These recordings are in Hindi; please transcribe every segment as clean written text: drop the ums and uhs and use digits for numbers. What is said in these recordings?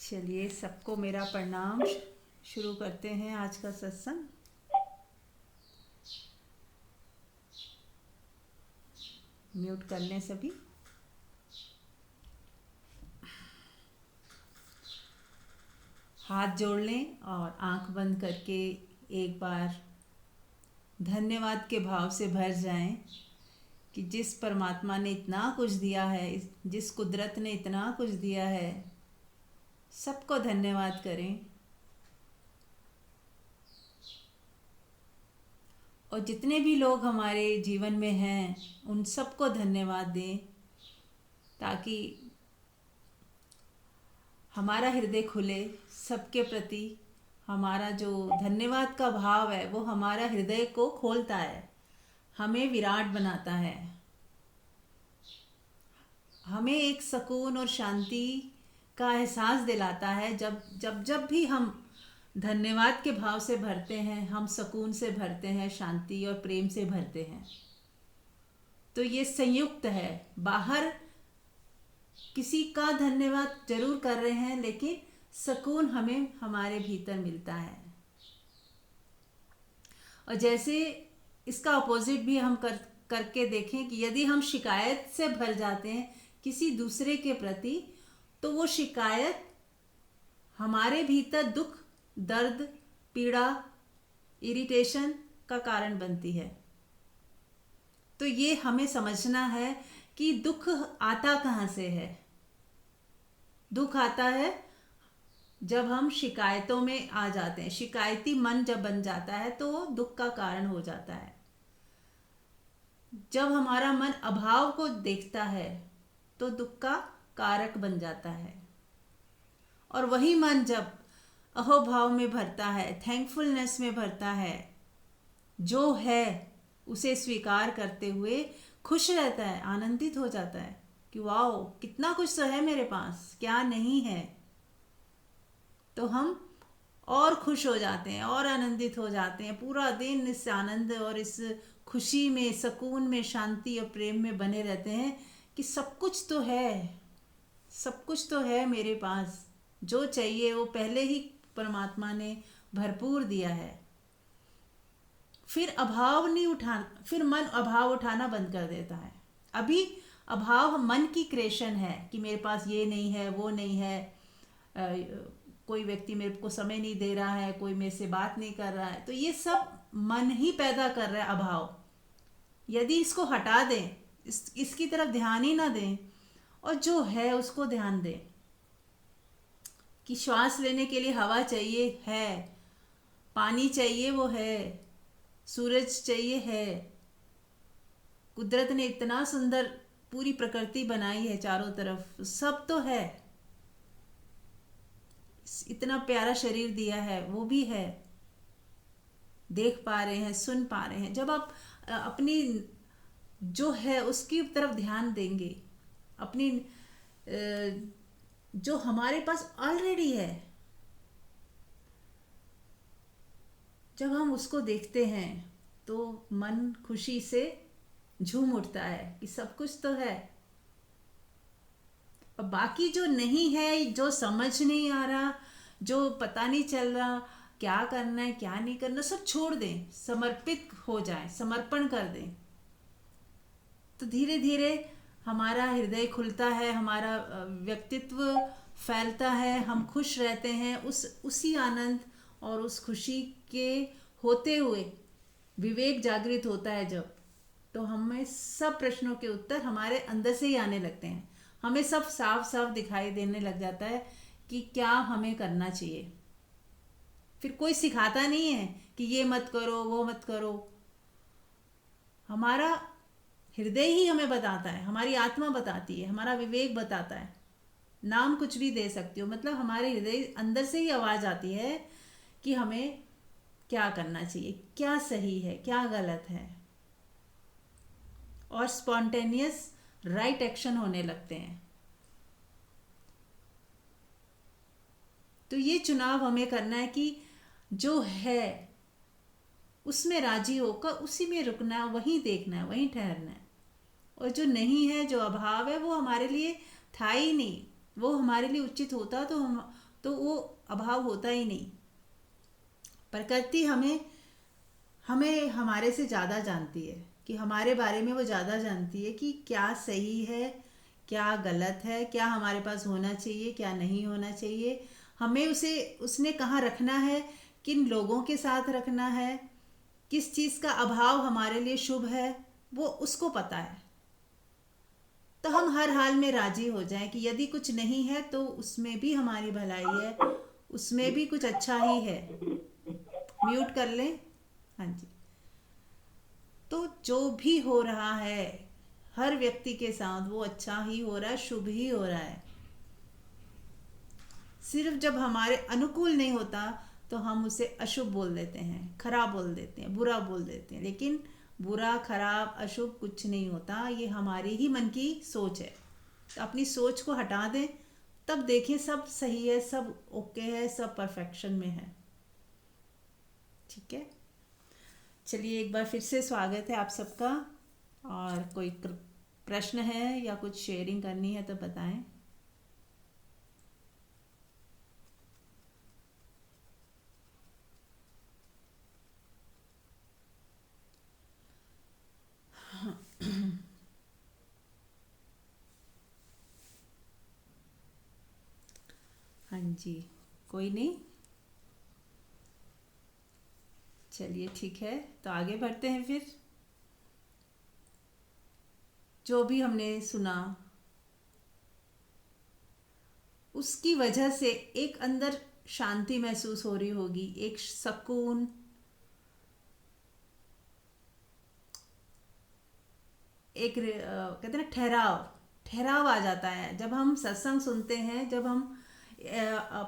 चलिए, सबको मेरा प्रणाम। शुरू करते हैं आज का सत्संग। म्यूट कर लें सभी। हाथ जोड़ लें और आंख बंद करके एक बार धन्यवाद के भाव से भर जाएं कि जिस परमात्मा ने इतना कुछ दिया है, जिस कुदरत ने इतना कुछ दिया है, सबको धन्यवाद करें। और जितने भी लोग हमारे जीवन में हैं उन सबको धन्यवाद दें, ताकि हमारा हृदय खुले। सबके प्रति हमारा जो धन्यवाद का भाव है वो हमारा हृदय को खोलता है, हमें विराट बनाता है, हमें एक सुकून और शांति का एहसास दिलाता है। जब जब जब भी हम धन्यवाद के भाव से भरते हैं, हम सुकून से भरते हैं, शांति और प्रेम से भरते हैं। तो ये संयुक्त है। बाहर किसी का धन्यवाद जरूर कर रहे हैं, लेकिन सुकून हमें हमारे भीतर मिलता है। और जैसे इसका अपोजिट भी हम करके देखें कि यदि हम शिकायत से भर जाते हैं किसी दूसरे के प्रति, तो वो शिकायत हमारे भीतर दुख, दर्द, पीड़ा, इरिटेशन का कारण बनती है। तो ये हमें समझना है कि दुख आता कहाँ से है। दुख आता है जब हम शिकायतों में आ जाते हैं। शिकायती मन जब बन जाता है तो वो दुख का कारण हो जाता है। जब हमारा मन अभाव को देखता है तो दुख का कारक बन जाता है। और वही मन जब अहोभाव में भरता है, थैंकफुलनेस में भरता है, जो है उसे स्वीकार करते हुए खुश रहता है, आनंदित हो जाता है कि वाओ, कितना कुछ तो है मेरे पास, क्या नहीं है। तो हम और खुश हो जाते हैं और आनंदित हो जाते हैं। पूरा दिन इस आनंद और इस खुशी में, सुकून में, शांति और प्रेम में बने रहते हैं कि सब कुछ तो है, सब कुछ तो है मेरे पास। जो चाहिए वो पहले ही परमात्मा ने भरपूर दिया है। फिर मन अभाव उठाना बंद कर देता है। अभी अभाव मन की क्रिएशन है कि मेरे पास ये नहीं है, वो नहीं है, कोई व्यक्ति मेरे को समय नहीं दे रहा है, कोई मेरे से बात नहीं कर रहा है। तो ये सब मन ही पैदा कर रहा है अभाव। यदि इसको हटा दें, इसकी तरफ ध्यान ही ना दें और जो है उसको ध्यान दें कि श्वास लेने के लिए हवा चाहिए है, पानी चाहिए वो है, सूरज चाहिए है, कुदरत ने इतना सुंदर पूरी प्रकृति बनाई है, चारों तरफ सब तो है, इतना प्यारा शरीर दिया है वो भी है, देख पा रहे हैं, सुन पा रहे हैं। जब आप अपनी जो है उसकी तरफ ध्यान देंगे, अपनी जो हमारे पास ऑलरेडी है, जब हम उसको देखते हैं तो मन खुशी से झूम उठता है कि सब कुछ तो है। और बाकी जो नहीं है, जो समझ नहीं आ रहा, जो पता नहीं चल रहा क्या करना है क्या नहीं करना, सब छोड़ दें, समर्पित हो जाएं, समर्पण कर दें। तो धीरे धीरे हमारा हृदय खुलता है, हमारा व्यक्तित्व फैलता है, हम खुश रहते हैं। उसी आनंद और उस खुशी के होते हुए विवेक जागृत होता है जब, तो हमें सब प्रश्नों के उत्तर हमारे अंदर से ही आने लगते हैं। हमें सब साफ साफ दिखाई देने लग जाता है कि क्या हमें करना चाहिए। फिर कोई सिखाता नहीं है कि ये मत करो, वो मत करो। हमारा हृदय ही हमें बताता है, हमारी आत्मा बताती है, हमारा विवेक बताता है। नाम कुछ भी दे सकती हो, मतलब हमारे हृदय अंदर से ही आवाज़ आती है कि हमें क्या करना चाहिए, क्या सही है, क्या गलत है। और स्पॉन्टेनियस राइट एक्शन होने लगते हैं। तो ये चुनाव हमें करना है कि जो है उसमें राजी होकर उसी में रुकना है, वहीं देखना है, वहीं ठहरना है। और जो नहीं है, जो अभाव है, वो हमारे लिए था ही नहीं। वो हमारे लिए उचित होता तो वो अभाव होता ही नहीं। प्रकृति हमें हमें हमारे से ज़्यादा जानती है, कि हमारे बारे में वो ज़्यादा जानती है कि क्या सही है, क्या गलत है, क्या हमारे पास होना चाहिए, क्या नहीं होना चाहिए, हमें उसे उसने कहाँ रखना है, किन लोगों के साथ रखना है, किस चीज़ का अभाव हमारे लिए शुभ है, वो उसको पता है। तो हम हर हाल में राजी हो जाएं कि यदि कुछ नहीं है तो उसमें भी हमारी भलाई है, उसमें भी कुछ अच्छा ही है। म्यूट कर लें। हाँ जी। तो जो भी हो रहा है हर व्यक्ति के साथ वो अच्छा ही हो रहा है, शुभ ही हो रहा है। सिर्फ जब हमारे अनुकूल नहीं होता तो हम उसे अशुभ बोल देते हैं, खराब बोल देते हैं, बुरा बोल देते हैं। लेकिन बुरा, खराब, अशुभ कुछ नहीं होता, ये हमारी ही मन की सोच है। तो अपनी सोच को हटा दें, तब देखें सब सही है, सब ओके है, सब परफेक्शन में है। ठीक है, चलिए एक बार फिर से स्वागत है आप सबका। और कोई प्रश्न है या कुछ शेयरिंग करनी है तो बताएं। हाँ जी, कोई नहीं। चलिए ठीक है, तो आगे बढ़ते हैं फिर। जो भी हमने सुना उसकी वजह से एक अंदर शांति महसूस हो रही होगी, एक सुकून, एक कहते हैं ना ठहराव, ठहराव आ जाता है जब हम सत्संग सुनते हैं, जब हम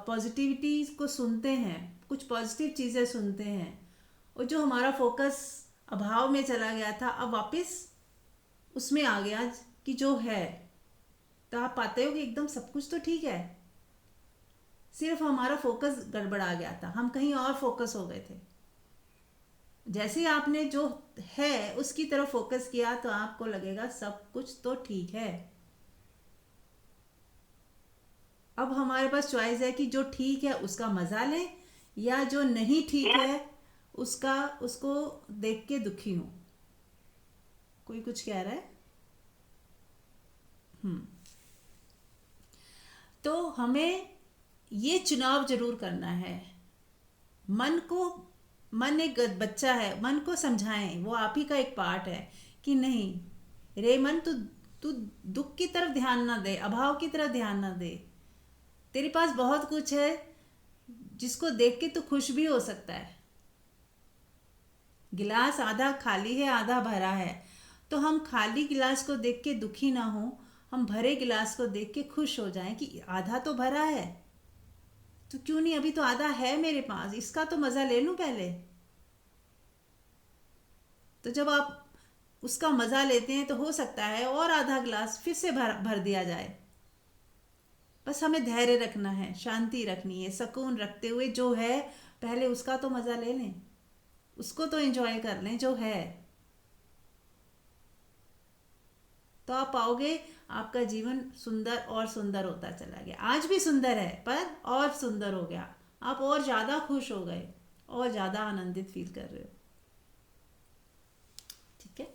पॉजिटिविटी को सुनते हैं, कुछ पॉजिटिव चीज़ें सुनते हैं, और जो हमारा फोकस अभाव में चला गया था अब वापस उसमें आ गया कि जो है, तो आप पाते हो कि एकदम सब कुछ तो ठीक है, सिर्फ हमारा फोकस गड़बड़ा गया था, हम कहीं और फोकस हो गए थे। जैसे आपने जो है उसकी तरफ फोकस किया तो आपको लगेगा सब कुछ तो ठीक है। अब हमारे पास चॉइस है कि जो ठीक है उसका मजा लें, या जो नहीं ठीक है उसका उसको देख के दुखी हूं। कोई कुछ कह रहा है? हम्म। तो हमें ये चुनाव जरूर करना है। मन को, मन एक बच्चा है, मन को समझाएं, वो आप ही का एक पार्ट है कि नहीं रे मन, तू तू दुख की तरफ ध्यान ना दे, अभाव की तरफ ध्यान ना दे। तेरे पास बहुत कुछ है जिसको देख के तू खुश भी हो सकता है। गिलास आधा खाली है आधा भरा है, तो हम खाली गिलास को देख के दुखी ना हो, हम भरे गिलास को देख के खुश हो जाएं कि आधा तो भरा है, तो क्यों नहीं, अभी तो आधा है मेरे पास, इसका तो मज़ा ले लूं पहले। तो जब आप उसका मज़ा लेते हैं तो हो सकता है और आधा गिलास फिर से भर भर दिया जाए। बस हमें धैर्य रखना है, शांति रखनी है, सुकून रखते हुए जो है पहले उसका तो मज़ा ले लें, उसको तो एंजॉय कर लें जो है। तो आप पाओगे आपका जीवन सुंदर और सुंदर होता चला गया। आज भी सुंदर है पर और सुंदर हो गया, आप और ज़्यादा खुश हो गए और ज़्यादा आनंदित फील कर रहे हो। ठीक है।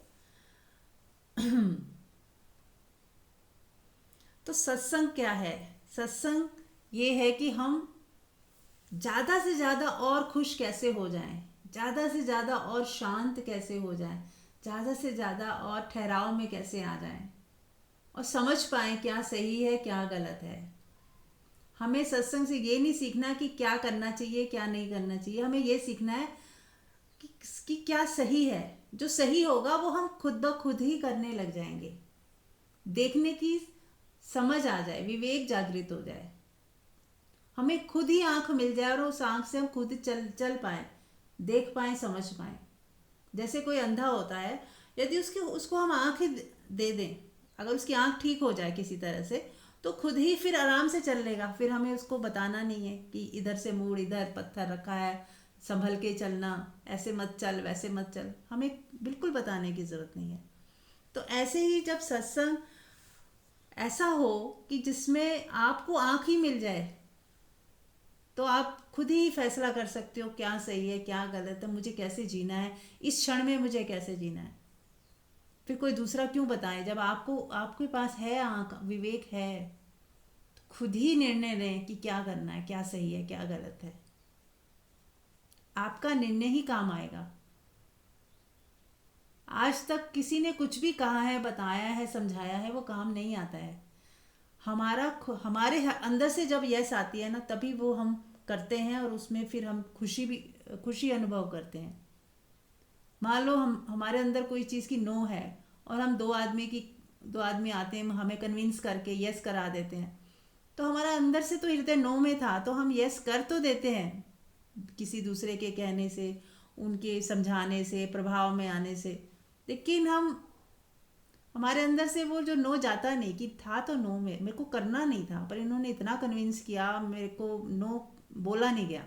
तो सत्संग क्या है? सत्संग ये है कि हम ज़्यादा से ज़्यादा और खुश कैसे हो जाएं, ज़्यादा से ज़्यादा और शांत कैसे हो जाएं, ज़्यादा से ज़्यादा और ठहराव में कैसे आ जाएं, और समझ पाएं क्या सही है क्या गलत है। हमें सत्संग से ये नहीं सीखना कि क्या करना चाहिए क्या नहीं करना चाहिए, हमें ये सीखना है कि, क्या सही है। जो सही होगा वो हम खुद ब खुद ही करने लग जाएंगे, देखने की समझ आ जाए, विवेक जागृत हो जाए, हमें खुद ही आंख मिल जाए और उस आंख से हम खुद ही चल चल पाए, देख पाए, समझ पाए। जैसे कोई अंधा होता है, यदि उसके उसको हम आंख ही दे दें, अगर उसकी आंख ठीक हो जाए किसी तरह से, तो खुद ही फिर आराम से चल लेगा। फिर हमें उसको बताना नहीं है कि इधर से मुड़, इधर पत्थर रखा है, संभल के चलना, ऐसे मत चल वैसे मत चल, हमें बिल्कुल बताने की ज़रूरत नहीं है। तो ऐसे ही जब सत्संग ऐसा हो कि जिसमें आपको आंख ही मिल जाए, तो आप खुद ही फैसला कर सकते हो क्या सही है क्या गलत है, मुझे कैसे जीना है, इस क्षण में मुझे कैसे जीना है। फिर कोई दूसरा क्यों बताए, जब आपको आपके पास है आँख विवेक है, तो खुद ही निर्णय लें कि क्या करना है, क्या सही है क्या गलत है। आपका निर्णय ही काम आएगा। आज तक किसी ने कुछ भी कहा है, बताया है, समझाया है, वो काम नहीं आता है। हमारे अंदर से जब यस आती है ना, तभी वो हम करते हैं, और उसमें फिर हम खुशी अनुभव करते हैं। मान लो हम हमारे अंदर कोई चीज़ की नो है, और हम दो आदमी आते हैं, हमें कन्विंस करके यस करा देते हैं, तो हमारा अंदर से तो हृदय नो में था, तो हम यस कर तो देते हैं किसी दूसरे के कहने से, उनके समझाने से, प्रभाव में आने से। लेकिन हमारे अंदर से वो जो नो जाता नहीं, कि था तो नो में, मेरे को करना नहीं था, पर इन्होंने इतना कन्विंस किया, मेरे को नो बोला नहीं गया।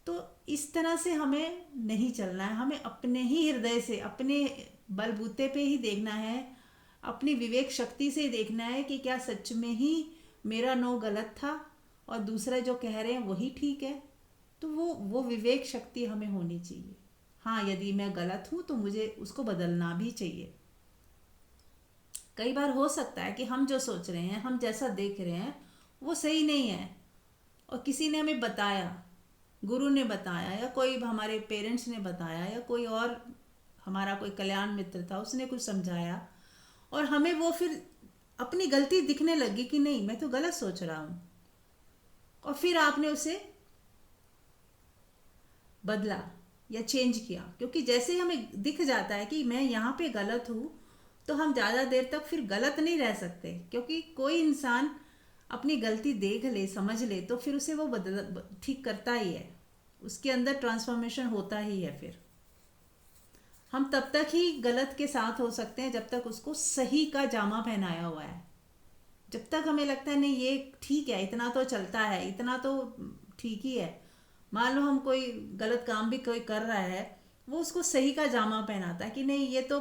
तो इस तरह से हमें नहीं चलना है। हमें अपने ही हृदय से, अपने बलबूते पे ही देखना है, अपनी विवेक शक्ति से देखना है कि क्या सच में ही मेरा नो गलत था, और दूसरा जो कह रहे हैं वही ठीक है। तो वो विवेक शक्ति हमें होनी चाहिए। हाँ, यदि मैं गलत हूँ तो मुझे उसको बदलना भी चाहिए। कई बार हो सकता है कि हम जो सोच रहे हैं, हम जैसा देख रहे हैं, वो सही नहीं है, और किसी ने हमें बताया, गुरु ने बताया, या कोई हमारे पेरेंट्स ने बताया, या कोई और हमारा कोई कल्याण मित्र था, उसने कुछ समझाया, और हमें वो फिर अपनी गलती दिखने लगी कि नहीं, मैं तो गलत सोच रहा हूँ, और फिर आपने उसे बदला या चेंज किया। क्योंकि जैसे ही हमें दिख जाता है कि मैं यहाँ पे गलत हूँ, तो हम ज़्यादा देर तक फिर गलत नहीं रह सकते। क्योंकि कोई इंसान अपनी गलती देख ले, समझ ले, तो फिर उसे वो बदल ठीक करता ही है, उसके अंदर ट्रांसफॉर्मेशन होता ही है। फिर हम तब तक ही गलत के साथ हो सकते हैं जब तक उसको सही का जामा पहनाया हुआ है। जब तक हमें लगता है नहीं ये ठीक है, इतना तो चलता है, इतना तो ठीक ही है। मान लो हम कोई गलत काम भी कोई कर रहा है, वो उसको सही का जामा पहनाता है कि नहीं ये तो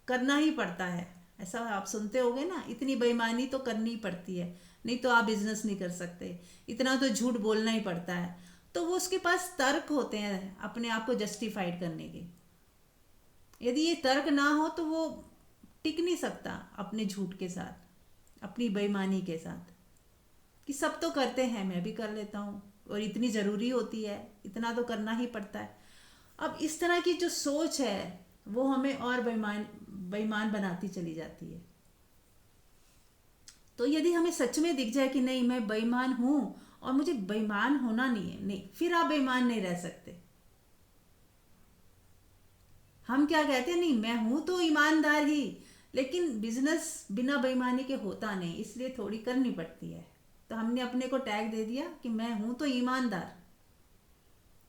करना ही पड़ता है। ऐसा आप सुनते होगे ना, इतनी बेईमानी तो करनी ही पड़ती है, नहीं तो आप बिजनेस नहीं कर सकते, इतना तो झूठ बोलना ही पड़ता है। तो वो उसके पास तर्क होते हैं अपने आप को जस्टिफाइड करने के। यदि ये तर्क ना हो तो वो टिक नहीं सकता अपने झूठ के साथ, अपनी बेईमानी के साथ, कि सब तो करते हैं, मैं भी कर लेता हूँ, और इतनी ज़रूरी होती है, इतना तो करना ही पड़ता है। अब इस तरह की जो सोच है, वो हमें और बेईमान बेईमान बनाती चली जाती है। तो यदि हमें सच में दिख जाए कि नहीं मैं बेईमान हूँ, और मुझे बेईमान होना नहीं है, नहीं, फिर आप बेईमान नहीं रह सकते। हम क्या कहते हैं, नहीं मैं हूं तो ईमानदार ही, लेकिन बिजनेस बिना बेईमानी के होता नहीं, इसलिए थोड़ी करनी पड़ती है। तो हमने अपने को टैग दे दिया कि मैं हूं तो ईमानदार,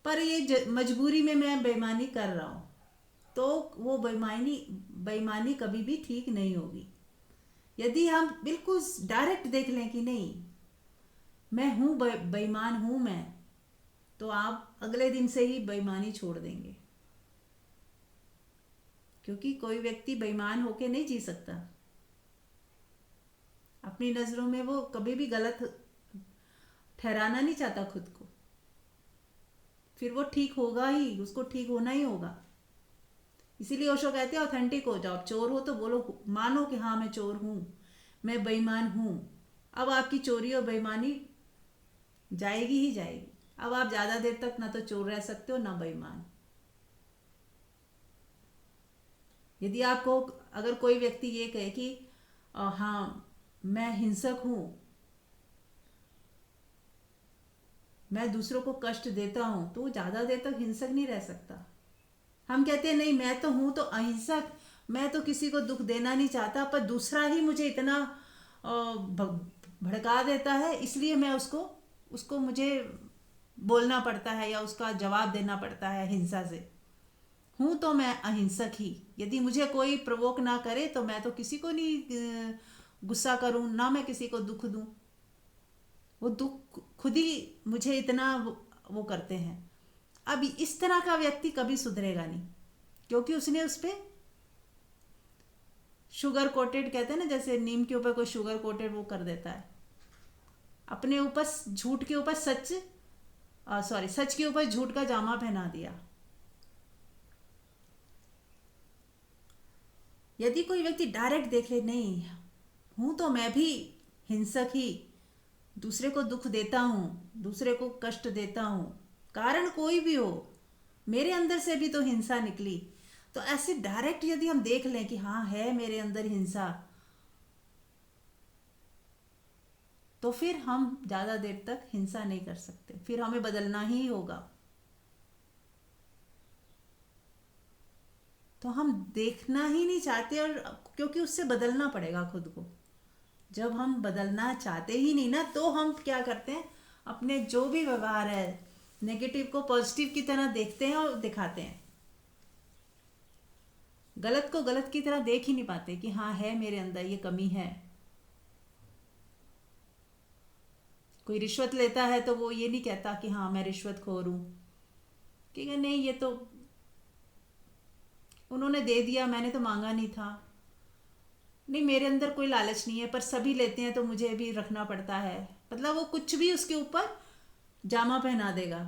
पर ये मजबूरी में मैं बेईमानी कर रहा हूं, तो वो बेईमानी बेईमानी कभी भी ठीक नहीं होगी। यदि हम बिल्कुल डायरेक्ट देख लें कि नहीं मैं हूं बेईमान हूं मैं, तो आप अगले दिन से ही बेईमानी छोड़ देंगे। क्योंकि कोई व्यक्ति बेईमान होके नहीं जी सकता। अपनी नज़रों में वो कभी भी गलत ठहराना नहीं चाहता खुद को, फिर वो ठीक होगा ही, उसको ठीक होना ही होगा। इसीलिए ओशो कहते हैं ऑथेंटिक हो जाओ। चोर हो तो बोलो, मानो कि हाँ मैं चोर हूँ, मैं बेईमान हूँ। अब आपकी चोरी और बेईमानी जाएगी ही जाएगी। अब आप ज़्यादा देर तक ना तो चोर रह सकते हो ना बेईमान। यदि आपको अगर कोई व्यक्ति ये कहे कि हाँ मैं हिंसक हूँ, मैं दूसरों को कष्ट देता हूँ, तो वो ज़्यादा देर तक हिंसक नहीं रह सकता। हम कहते हैं नहीं मैं तो हूँ तो अहिंसक, मैं तो किसी को दुख देना नहीं चाहता, पर दूसरा ही मुझे इतना भड़का देता है, इसलिए मैं उसको उसको मुझे बोलना पड़ता है या उसका जवाब देना पड़ता है हिंसा से। हूँ तो मैं अहिंसक ही। यदि मुझे कोई प्रवोक ना करे तो मैं तो किसी को नहीं गुस्सा करूँ, ना मैं किसी को दुख दूँ। वो दुख खुद ही मुझे इतना वो करते हैं। अब इस तरह का व्यक्ति कभी सुधरेगा नहीं, क्योंकि उसने उस पर शुगर कोटेड, कहते हैं ना, जैसे नीम के ऊपर कोई शुगर कोटेड वो कर देता है। अपने ऊपर झूठ के ऊपर सच, सॉरी, सच के ऊपर झूठ का जामा पहना दिया। यदि कोई व्यक्ति डायरेक्ट देख ले, नहीं हूं तो मैं भी हिंसक ही, दूसरे को दुख देता हूँ, दूसरे को कष्ट देता हूँ, कारण कोई भी हो, मेरे अंदर से भी तो हिंसा निकली, तो ऐसे डायरेक्ट यदि हम देख लें कि हाँ है मेरे अंदर हिंसा, तो फिर हम ज़्यादा देर तक हिंसा नहीं कर सकते, फिर हमें बदलना ही होगा। तो हम देखना ही नहीं चाहते, और क्योंकि उससे बदलना पड़ेगा खुद को। जब हम बदलना चाहते ही नहीं ना, तो हम क्या करते हैं, अपने जो भी व्यवहार है नेगेटिव को पॉजिटिव की तरह देखते हैं और दिखाते हैं, गलत को गलत की तरह देख ही नहीं पाते कि हाँ है मेरे अंदर ये कमी है। कोई रिश्वत लेता है तो वो ये नहीं कहता कि हाँ मैं रिश्वतखोर हूँ, कि नहीं ये तो उन्होंने दे दिया, मैंने तो मांगा नहीं था, नहीं मेरे अंदर कोई लालच नहीं है, पर सभी लेते हैं तो मुझे भी रखना पड़ता है। मतलब वो कुछ भी उसके ऊपर जामा पहना देगा,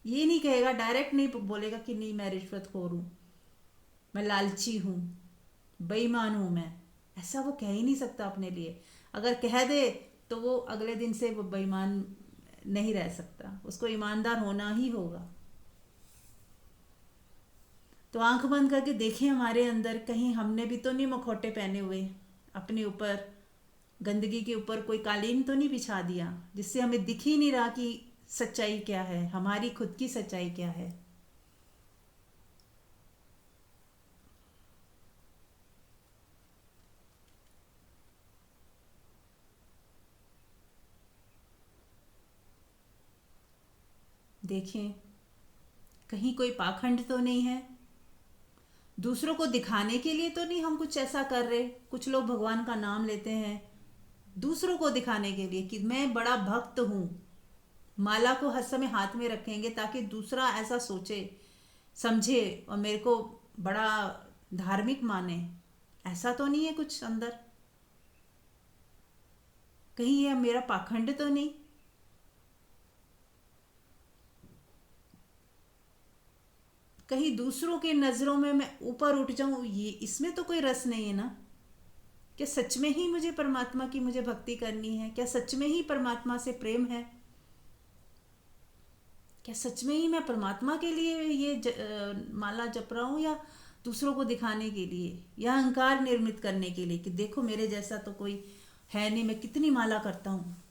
ये नहीं कहेगा, डायरेक्ट नहीं बोलेगा कि नहीं मैं रिश्वतखोर हूँ, मैं लालची हूँ, बेईमान हूँ मैं, ऐसा वो कह ही नहीं सकता अपने लिए। अगर कह दे तो वो अगले दिन से वो बेईमान नहीं रह सकता, उसको ईमानदार होना ही होगा। तो आंख बंद करके देखें हमारे अंदर कहीं हमने भी तो नहीं मखौटे पहने हुए, अपने ऊपर गंदगी के ऊपर कोई कालीन तो नहीं बिछा दिया, जिससे हमें दिख ही नहीं रहा कि सच्चाई क्या है, हमारी खुद की सच्चाई क्या है। देखें कहीं कोई पाखंड तो नहीं है, दूसरों को दिखाने के लिए तो नहीं हम कुछ ऐसा कर रहे। कुछ लोग भगवान का नाम लेते हैं दूसरों को दिखाने के लिए कि मैं बड़ा भक्त हूँ, माला को हर समय हाथ में रखेंगे ताकि दूसरा ऐसा सोचे समझे और मेरे को बड़ा धार्मिक माने। ऐसा तो नहीं है कुछ अंदर, कहीं ये मेरा पाखंड तो नहीं। कहीं दूसरों के नज़रों में मैं ऊपर उठ जाऊं, ये इसमें तो कोई रस नहीं है ना। क्या सच में ही मुझे परमात्मा की मुझे भक्ति करनी है? क्या सच में ही परमात्मा से प्रेम है? क्या सच में ही मैं परमात्मा के लिए ये माला जप रहा हूँ, या दूसरों को दिखाने के लिए, या अहंकार निर्मित करने के लिए कि देखो मेरे जैसा तो कोई है नहीं, मैं कितनी माला करता हूँ।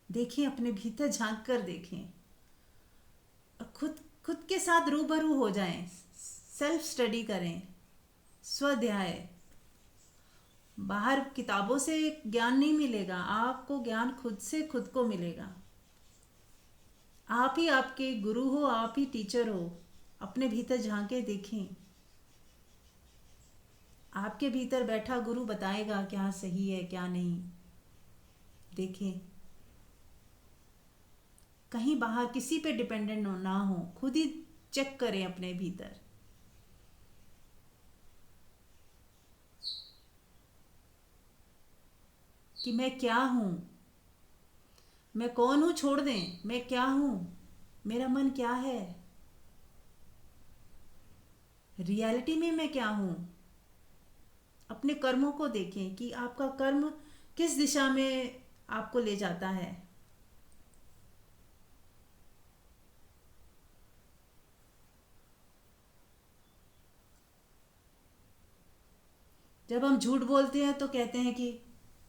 देखें अपने भीतर झांक कर देखें, और खुद खुद के साथ रूबरू हो जाएं, सेल्फ स्टडी करें, स्वाध्याय। बाहर किताबों से ज्ञान नहीं मिलेगा, आपको ज्ञान खुद से खुद को मिलेगा। आप ही आपके गुरु हो, आप ही टीचर हो। अपने भीतर झांके देखें, आपके भीतर बैठा गुरु बताएगा क्या सही है क्या नहीं। देखें कहीं बाहर किसी पे डिपेंडेंट ना हो, खुद ही चेक करें अपने भीतर। कि मैं क्या हूँ, मैं कौन हूँ छोड़ दें, मैं क्या हूँ, मेरा मन क्या है, रियलिटी में मैं क्या हूँ। अपने कर्मों को देखें कि आपका कर्म किस दिशा में आपको ले जाता है। जब हम झूठ बोलते हैं तो कहते हैं कि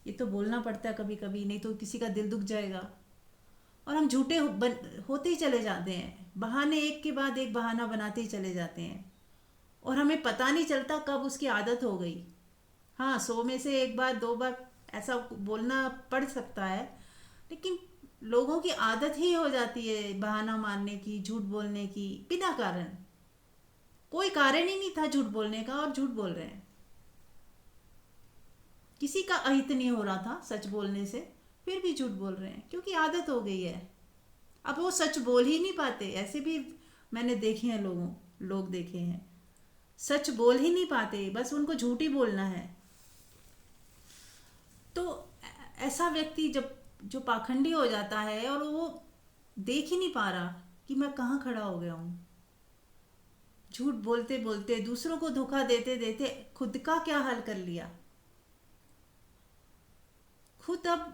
ये तो बोलना पड़ता है कभी कभी, नहीं तो किसी का दिल दुख जाएगा, और हम झूठे होते ही चले जाते हैं, बहाने एक के बाद एक बहाना बनाते ही चले जाते हैं, और हमें पता नहीं चलता कब उसकी आदत हो गई। हाँ, 100 में से एक बार दो बार ऐसा बोलना पड़ सकता है, लेकिन लोगों की आदत ही हो जाती है बहाना मारने की, झूठ बोलने की, बिना कारण। कोई कारण ही नहीं था झूठ बोलने का और झूठ बोल रहे हैं। किसी का अहित नहीं हो रहा था सच बोलने से, फिर भी झूठ बोल रहे हैं क्योंकि आदत हो गई है। अब वो सच बोल ही नहीं पाते, ऐसे भी मैंने देखे हैं, लोग देखे हैं। सच बोल ही नहीं पाते, बस उनको झूठ ही बोलना है। तो ऐसा व्यक्ति जब जो पाखंडी हो जाता है और वो देख ही नहीं पा रहा कि मैं कहाँ खड़ा हो गया हूँ, झूठ बोलते बोलते दूसरों को धोखा देते देते खुद का क्या हाल कर लिया, खुद अब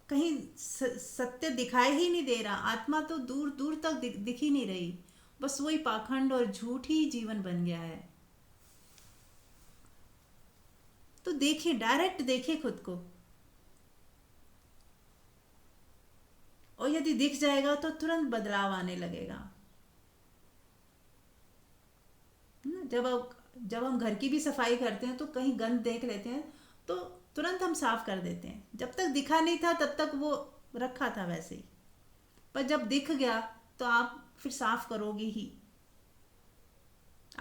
कहीं सत्य दिखाई ही नहीं दे रहा, आत्मा तो दूर दूर तक दिख ही नहीं रही, बस वही पाखंड और झूठ ही जीवन बन गया है। तो देखिए, डायरेक्ट देखिए खुद को, और यदि दिख जाएगा तो तुरंत बदलाव आने लगेगा ना। जब हम घर की भी सफाई करते हैं तो कहीं गंद देख लेते हैं तो तुरंत हम साफ कर देते हैं, जब तक दिखा नहीं था तब तक वो रखा था वैसे ही, पर जब दिख गया तो आप फिर साफ करोगे ही।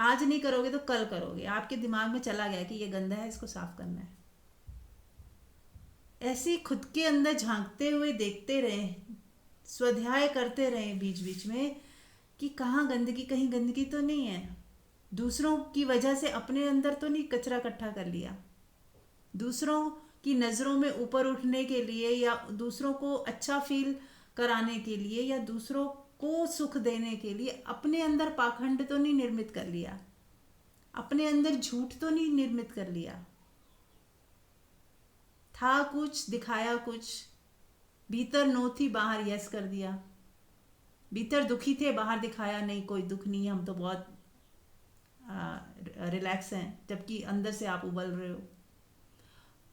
आज नहीं करोगे तो कल करोगे, आपके दिमाग में चला गया कि ये गंदा है, इसको साफ करना है। ऐसे ही खुद के अंदर झांकते हुए देखते रहें, स्वाध्याय करते रहें बीच बीच में कि कहाँ गंदगी, कहीं गंदगी तो नहीं है, दूसरों की वजह से अपने अंदर तो नहीं कचरा इकट्ठा कर लिया, दूसरों की नज़रों में ऊपर उठने के लिए या दूसरों को अच्छा फील कराने के लिए या दूसरों को सुख देने के लिए अपने अंदर पाखंड तो नहीं निर्मित कर लिया, अपने अंदर झूठ तो नहीं निर्मित कर लिया। था कुछ, दिखाया कुछ, भीतर नो थी, बाहर यस कर दिया, भीतर दुखी थे, बाहर दिखाया नहीं कोई दुख नहीं है, हम तो बहुत रिलैक्स हैं, जबकि अंदर से आप उबल रहे हो।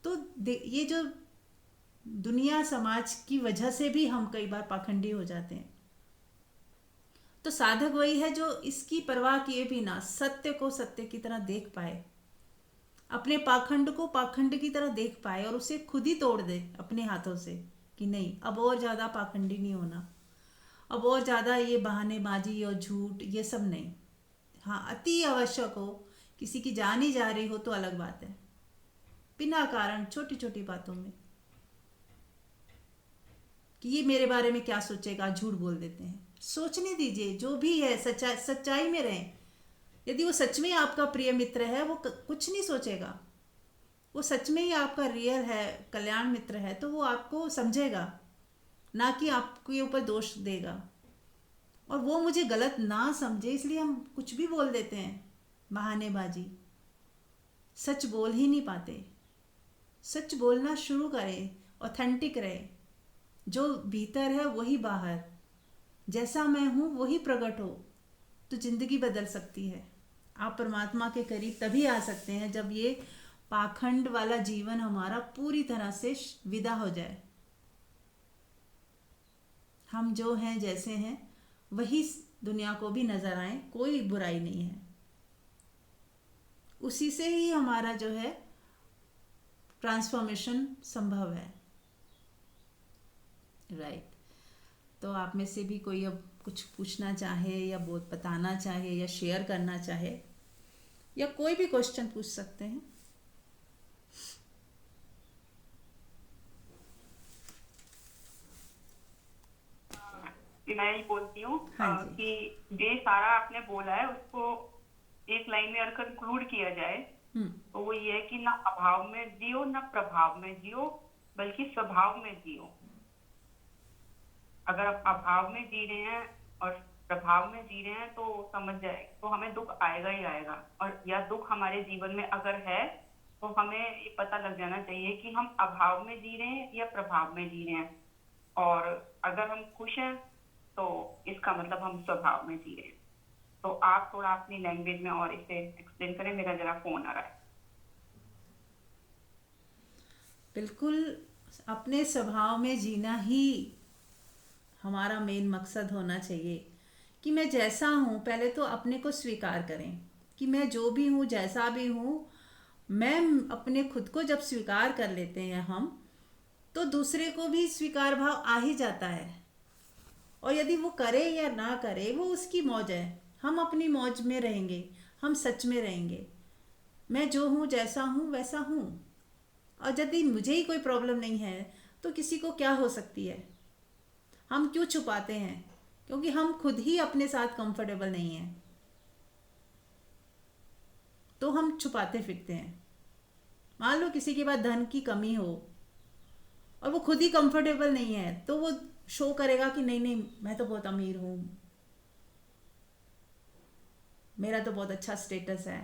तो ये जो दुनिया समाज की वजह से भी हम कई बार पाखंडी हो जाते हैं। तो साधक वही है जो इसकी परवाह किए बिना सत्य को सत्य की तरह देख पाए, अपने पाखंड को पाखंड की तरह देख पाए और उसे खुद ही तोड़ दे अपने हाथों से कि नहीं, अब और ज़्यादा पाखंडी नहीं होना, अब और ज़्यादा ये बहानेबाजी और झूठ ये सब नहीं। हाँ, अति आवश्यक हो, किसी की जान ही जा रही हो तो अलग बात है, बिना कारण छोटी छोटी बातों में कि ये मेरे बारे में क्या सोचेगा, झूठ बोल देते हैं। सोचने दीजिए, जो भी है सच्चाई में रहें। यदि वो सच में आपका प्रिय मित्र है, वो कुछ नहीं सोचेगा, वो सच में ही आपका रियल है, कल्याण मित्र है, तो वो आपको समझेगा, ना कि आपके ऊपर दोष देगा। और वो मुझे गलत ना समझे इसलिए हम कुछ भी बोल देते हैं, बहानेबाजी, सच बोल ही नहीं पाते। सच बोलना शुरू करें, ऑथेंटिक रहे, जो भीतर है वही बाहर, जैसा मैं हूँ वही प्रकट हो, तो जिंदगी बदल सकती है। आप परमात्मा के करीब तभी आ सकते हैं जब ये पाखंड वाला जीवन हमारा पूरी तरह से विदा हो जाए। हम जो हैं जैसे हैं वही दुनिया को भी नजर आए, कोई बुराई नहीं है, उसी से ही हमारा जो है ट्रांसफॉर्मेशन संभव है। राइट। तो आप में से भी कोई अब कुछ पूछना चाहे या बताना चाहे या शेयर करना चाहे या कोई भी क्वेश्चन पूछ सकते हैं। मैं ही बोलती हूँ हाँ जी। कि जो सारा आपने बोला है उसको एक लाइन में अगर कंक्लूड किया जाए तो वो ये है कि ना अभाव में जियो ना प्रभाव में जियो, बल्कि स्वभाव में जियो। अगर आप अभाव में जी रहे हैं और प्रभाव में जी रहे हैं तो समझ जाए, तो हमें दुख आएगा ही आएगा। और या दुख हमारे जीवन में अगर है तो हमें ये पता लग जाना चाहिए कि हम अभाव में जी रहे हैं या प्रभाव में जी रहे हैं। और अगर हम खुश हैं तो इसका मतलब हम स्वभाव में जी रहे हैं। तो आप थोड़ा अपनी लैंग्वेज में और इसे एक्सप्लेन करें, मेरा जरा फोन आ रहा है। बिल्कुल, अपने स्वभाव में जीना ही हमारा मेन मकसद होना चाहिए कि मैं जैसा हूँ, पहले तो अपने को स्वीकार करें कि मैं जो भी हूँ, जैसा भी हूँ। मैं अपने खुद को जब स्वीकार कर लेते हैं हम, तो दूसरे को भी स्वीकार भाव आ ही जाता है। और यदि वो करे या ना करे वो उसकी मौज है, हम अपनी मौज में रहेंगे, हम सच में रहेंगे, मैं जो हूँ जैसा हूँ वैसा हूँ। और यदि मुझे ही कोई प्रॉब्लम नहीं है तो किसी को क्या हो सकती है। हम क्यों छुपाते हैं? क्योंकि हम खुद ही अपने साथ कंफर्टेबल नहीं हैं। तो हम छुपाते फिरते हैं। मान लो किसी के पास धन की कमी हो और वो खुद ही कंफर्टेबल नहीं है, तो वो शो करेगा कि नहीं नहीं मैं तो बहुत अमीर हूँ, मेरा तो बहुत अच्छा स्टेटस है।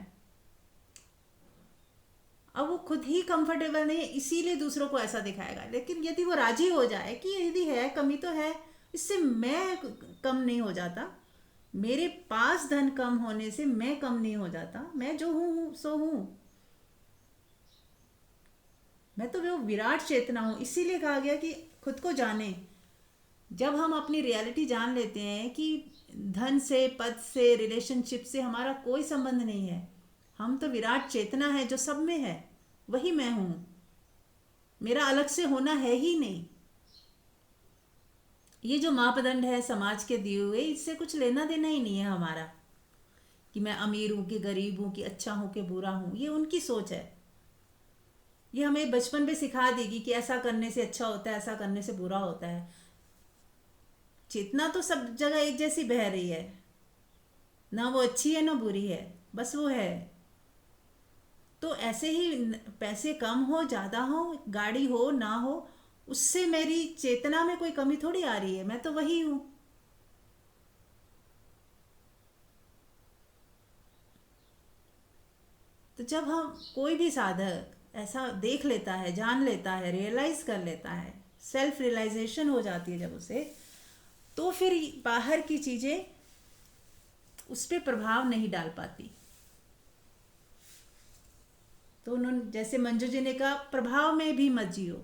अब वो खुद ही कंफर्टेबल नहीं है, इसीलिए दूसरों को ऐसा दिखाएगा। लेकिन यदि वो राजी हो जाए कि यदि है कमी तो है, इससे मैं कम नहीं हो जाता, मेरे पास धन कम होने से मैं कम नहीं हो जाता, मैं जो हूँ सो हूँ, मैं तो वो विराट चेतना हूँ। इसीलिए कहा गया कि खुद को जाने। जब हम अपनी रियलिटी जान लेते हैं कि धन से, पद से, रिलेशनशिप से हमारा कोई संबंध नहीं है, हम तो विराट चेतना है जो सब में है, वही मैं हूँ, मेरा अलग से होना है ही नहीं। ये जो मापदंड है समाज के दिए हुए, इससे कुछ लेना देना ही नहीं है हमारा, कि मैं अमीर हूँ कि गरीब हूँ, कि अच्छा हूँ कि बुरा हूँ। ये उनकी सोच है। ये हमें बचपन में सिखा देगी कि ऐसा करने से अच्छा होता है, ऐसा करने से बुरा होता है। चेतना तो सब जगह एक जैसी बह रही है, ना वो अच्छी है ना बुरी है, बस वो है। तो ऐसे ही पैसे कम हो ज़्यादा हो, गाड़ी हो ना हो, उससे मेरी चेतना में कोई कमी थोड़ी आ रही है, मैं तो वही हूँ। तो जब हम कोई भी साधक ऐसा देख लेता है, जान लेता है, रियलाइज कर लेता है, सेल्फ रियलाइजेशन हो जाती है जब उसे, तो फिर बाहर की चीज़ें उस पर प्रभाव नहीं डाल पाती। तो उन्होंने जैसे मंजू जी ने कहा, प्रभाव में भी मत जियो।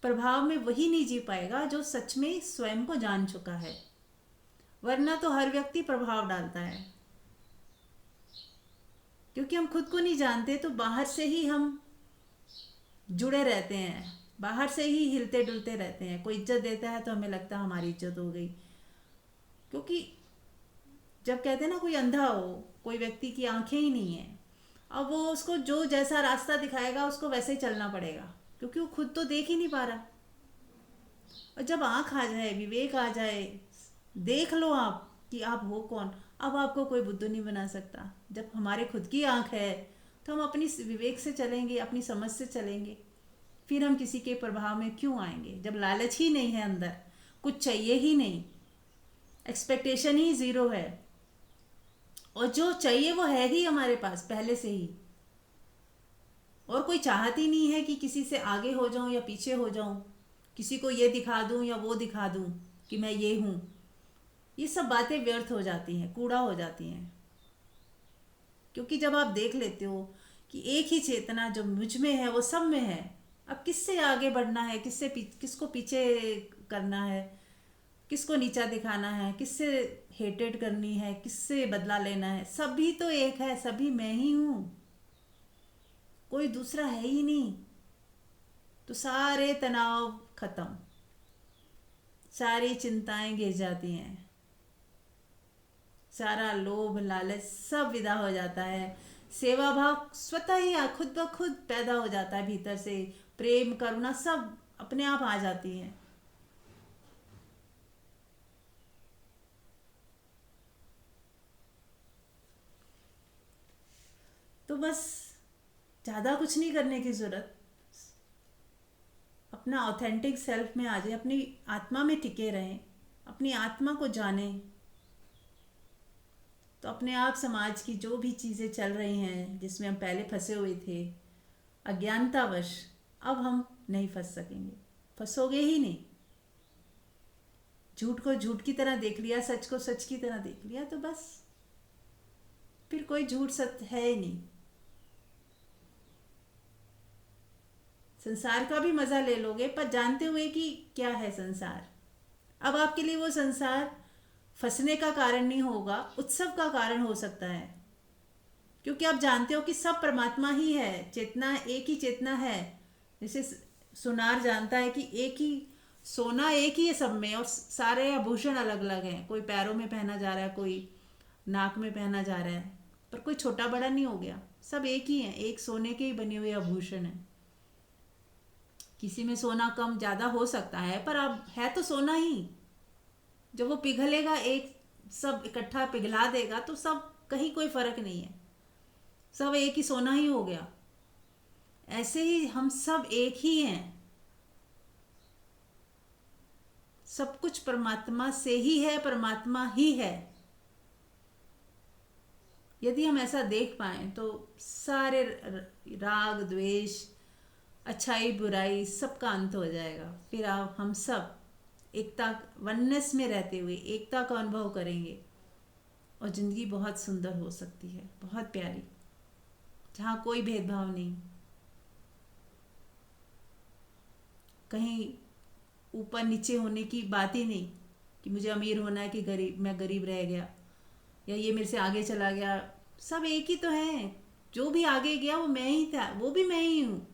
प्रभाव में वही नहीं जी पाएगा जो सच में स्वयं को जान चुका है, वरना तो हर व्यक्ति प्रभाव डालता है। क्योंकि हम खुद को नहीं जानते, तो बाहर से ही हम जुड़े रहते हैं, बाहर से ही हिलते डुलते रहते हैं। कोई इज्जत देता है तो हमें लगता है हमारी इज्जत हो गई। क्योंकि जब कहते हैं ना कोई अंधा हो, कोई व्यक्ति की आंखें ही नहीं है, अब वो उसको जो जैसा रास्ता दिखाएगा उसको वैसे ही चलना पड़ेगा, क्योंकि वो खुद तो देख ही नहीं पा रहा। और जब आँख आ जाए, विवेक आ जाए, देख लो आप कि आप हो कौन, अब आपको कोई बुद्धू नहीं बना सकता। जब हमारे खुद की आँख है तो हम अपनी विवेक से चलेंगे, अपनी समझ से चलेंगे। फिर हम किसी के प्रभाव में क्यों आएंगे, जब लालच ही नहीं है अंदर, कुछ चाहिए ही नहीं, एक्सपेक्टेशन ही ज़ीरो है, और जो चाहिए वो है ही हमारे पास पहले से ही। और कोई चाहत ही नहीं है कि किसी से आगे हो जाऊं या पीछे हो जाऊं, किसी को ये दिखा दूं या वो दिखा दूं कि मैं ये हूं। ये सब बातें व्यर्थ हो जाती हैं, कूड़ा हो जाती हैं। क्योंकि जब आप देख लेते हो कि एक ही चेतना जो मुझ में है वो सब में है, अब किससे आगे बढ़ना है, किसको पीछे करना है, किसको नीचा दिखाना है, किससे हेटेड करनी है, किससे बदला लेना है, सभी तो एक है, सभी मैं ही हूँ, कोई दूसरा है ही नहीं। तो सारे तनाव खत्म, सारी चिंताएं गिर जाती हैं, सारा लोभ लालच सब विदा हो जाता है। सेवा भाव स्वतः ही खुद ब खुद पैदा हो जाता है भीतर से, प्रेम करुणा सब अपने आप आ जाती हैं। तो बस ज़्यादा कुछ नहीं करने की ज़रूरत, अपना ऑथेंटिक सेल्फ में आ जाए, अपनी आत्मा में टिके रहें, अपनी आत्मा को जानें। तो अपने आप समाज की जो भी चीज़ें चल रही हैं जिसमें हम पहले फंसे हुए थे अज्ञानतावश, अब हम नहीं फंस सकेंगे, फंसोगे ही नहीं। झूठ को झूठ की तरह देख लिया, सच को सच की तरह देख लिया, तो बस फिर कोई झूठ सत्य है ही नहीं। संसार का भी मज़ा ले लोगे, पर जानते हुए कि क्या है संसार। अब आपके लिए वो संसार फंसने का कारण नहीं होगा, उत्सव का कारण हो सकता है। क्योंकि आप जानते हो कि सब परमात्मा ही है, चेतना एक ही चेतना है। जैसे सुनार जानता है कि एक ही सोना एक ही है सब में, और सारे आभूषण अलग अलग हैं, कोई पैरों में पहना जा रहा है, कोई नाक में पहना जा रहा है, पर कोई छोटा बड़ा नहीं हो गया, सब एक ही है, एक सोने के ही बने हुए आभूषण हैं। किसी में सोना कम ज़्यादा हो सकता है, पर अब है तो सोना ही। जब वो पिघलेगा, एक सब इकट्ठा पिघला देगा, तो सब कहीं कोई फर्क नहीं है। सब एक ही सोना ही हो गया। ऐसे ही हम सब एक ही हैं, सब कुछ परमात्मा से ही है, परमात्मा ही है। यदि हम ऐसा देख पाए तो सारे राग द्वेष, अच्छाई बुराई, सबका अंत हो जाएगा। फिर आप हम सब एकता, वननेस में रहते हुए एकता का अनुभव करेंगे और ज़िंदगी बहुत सुंदर हो सकती है, बहुत प्यारी, जहाँ कोई भेदभाव नहीं, कहीं ऊपर नीचे होने की बात ही नहीं कि मुझे अमीर होना है कि गरीब, मैं गरीब रह गया या ये मेरे से आगे चला गया। सब एक ही तो है। जो भी आगे गया वो मैं ही था, वो भी मैं ही हूँ।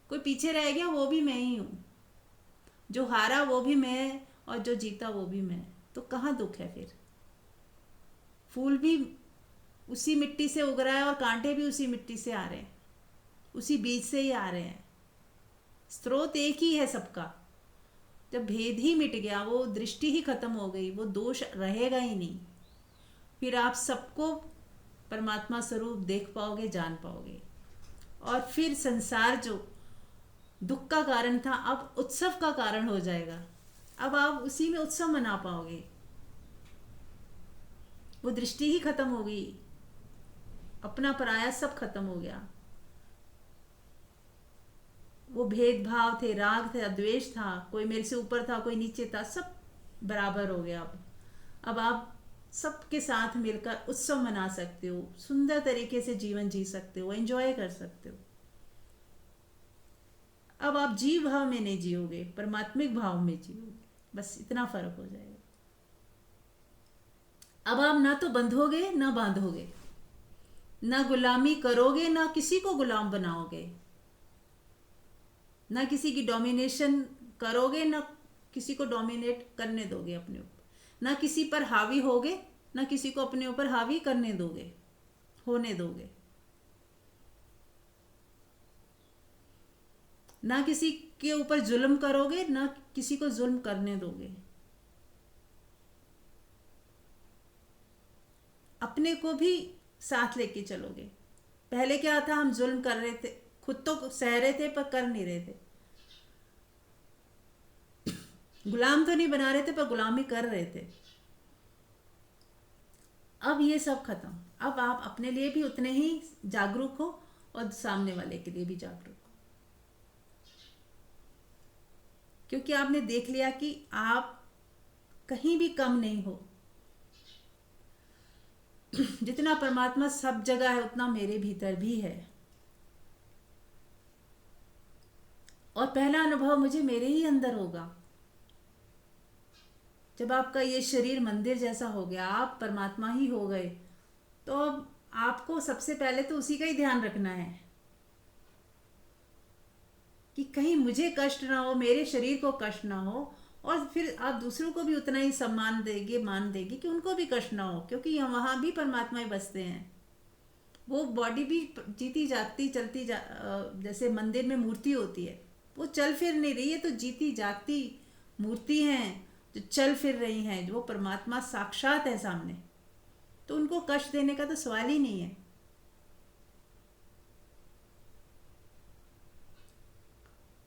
कोई पीछे रह गया वो भी मैं ही हूँ। जो हारा वो भी मैं और जो जीता वो भी मैं। तो कहाँ दुख है फिर? फूल भी उसी मिट्टी से उग रहा है और कांटे भी उसी मिट्टी से आ रहे हैं, उसी बीज से ही आ रहे हैं। स्रोत एक ही है सबका। जब भेद ही मिट गया, वो दृष्टि ही खत्म हो गई, वो दोष रहेगा ही नहीं। फिर आप सबको परमात्मा स्वरूप देख पाओगे, जान पाओगे। और फिर संसार जो दुख का कारण था अब उत्सव का कारण हो जाएगा। अब आप उसी में उत्सव मना पाओगे। वो दृष्टि ही खत्म हो गई, अपना पराया सब खत्म हो गया। वो भेदभाव थे, राग थे, द्वेष था, कोई मेरे से ऊपर था, कोई नीचे था, सब बराबर हो गया। अब आप सबके साथ मिलकर उत्सव मना सकते हो, सुंदर तरीके से जीवन जी सकते हो, एंजॉय कर सकते हो। अब आप जीव भाव में नहीं जियोगे, परमात्मिक भाव में जियोगे। बस इतना फर्क हो जाएगा। अब आप ना तो बंधोगे ना बांधोगे, ना गुलामी करोगे ना किसी को गुलाम बनाओगे, ना किसी की डोमिनेशन करोगे ना किसी को डोमिनेट करने दोगे अपने ऊपर, ना किसी पर हावी होगे ना किसी को अपने ऊपर हावी करने दोगे, होने दोगे, ना किसी के ऊपर जुल्म करोगे ना किसी को जुल्म करने दोगे। अपने को भी साथ लेके चलोगे। पहले क्या था, हम जुल्म कर रहे थे, खुद तो सह रहे थे पर कर नहीं रहे थे। गुलाम तो नहीं बना रहे थे पर गुलामी कर रहे थे। अब ये सब खत्म। अब आप अपने लिए भी उतने ही जागरूक हो और सामने वाले के लिए भी जागरूक हो, क्योंकि आपने देख लिया कि आप कहीं भी कम नहीं हो। जितना परमात्मा सब जगह है उतना मेरे भीतर भी है। और पहला अनुभव मुझे मेरे ही अंदर होगा। जब आपका ये शरीर मंदिर जैसा हो गया, आप परमात्मा ही हो गए, तो अब आपको सबसे पहले तो उसी का ही ध्यान रखना है कि कहीं मुझे कष्ट ना हो, मेरे शरीर को कष्ट ना हो। और फिर आप दूसरों को भी उतना ही सम्मान देंगे, मान देंगे कि उनको भी कष्ट ना हो, क्योंकि वहाँ भी परमात्मा ही बसते हैं। वो बॉडी भी जीती जागती चलती जैसे मंदिर में मूर्ति होती है, वो चल फिर नहीं रही है, तो जीती जागती मूर्ति हैं जो चल फिर रही हैं, जो वो परमात्मा साक्षात है सामने। तो उनको कष्ट देने का तो सवाल ही नहीं है।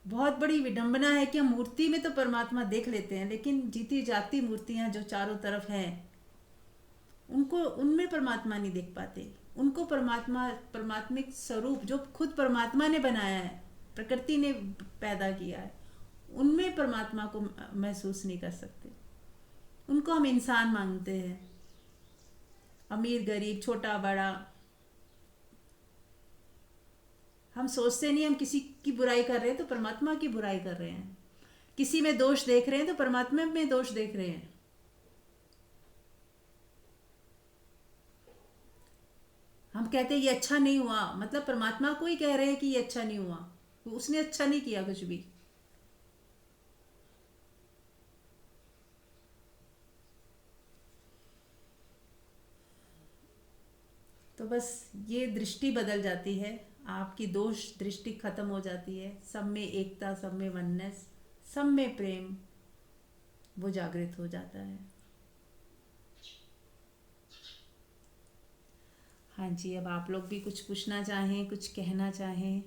बहुत बड़ी विडंबना है कि हम मूर्ति में तो परमात्मा देख लेते हैं, लेकिन जीती जागती मूर्तियां जो चारों तरफ हैं उनको, उनमें परमात्मा नहीं देख पाते। उनको परमात्मा, परमात्मिक स्वरूप जो खुद परमात्मा ने बनाया है, प्रकृति ने पैदा किया है, उनमें परमात्मा को महसूस नहीं कर सकते। उनको हम इंसान मांगते हैं, अमीर गरीब छोटा बड़ा। हम सोचते नहीं हम किसी की बुराई कर रहे हैं तो परमात्मा की बुराई कर रहे हैं, किसी में दोष देख रहे हैं तो परमात्मा में दोष देख रहे हैं। हम कहते हैं ये अच्छा नहीं हुआ, मतलब परमात्मा को ही कह रहे हैं कि ये अच्छा नहीं हुआ, उसने अच्छा नहीं किया कुछ भी। तो बस ये दृष्टि बदल जाती है, आपकी दोष दृष्टि खत्म हो जाती है। सब में एकता, सब में वननेस, सब में प्रेम, वो जागृत हो जाता है। हाँ जी, अब आप लोग भी कुछ पूछना चाहें, कुछ कहना चाहें?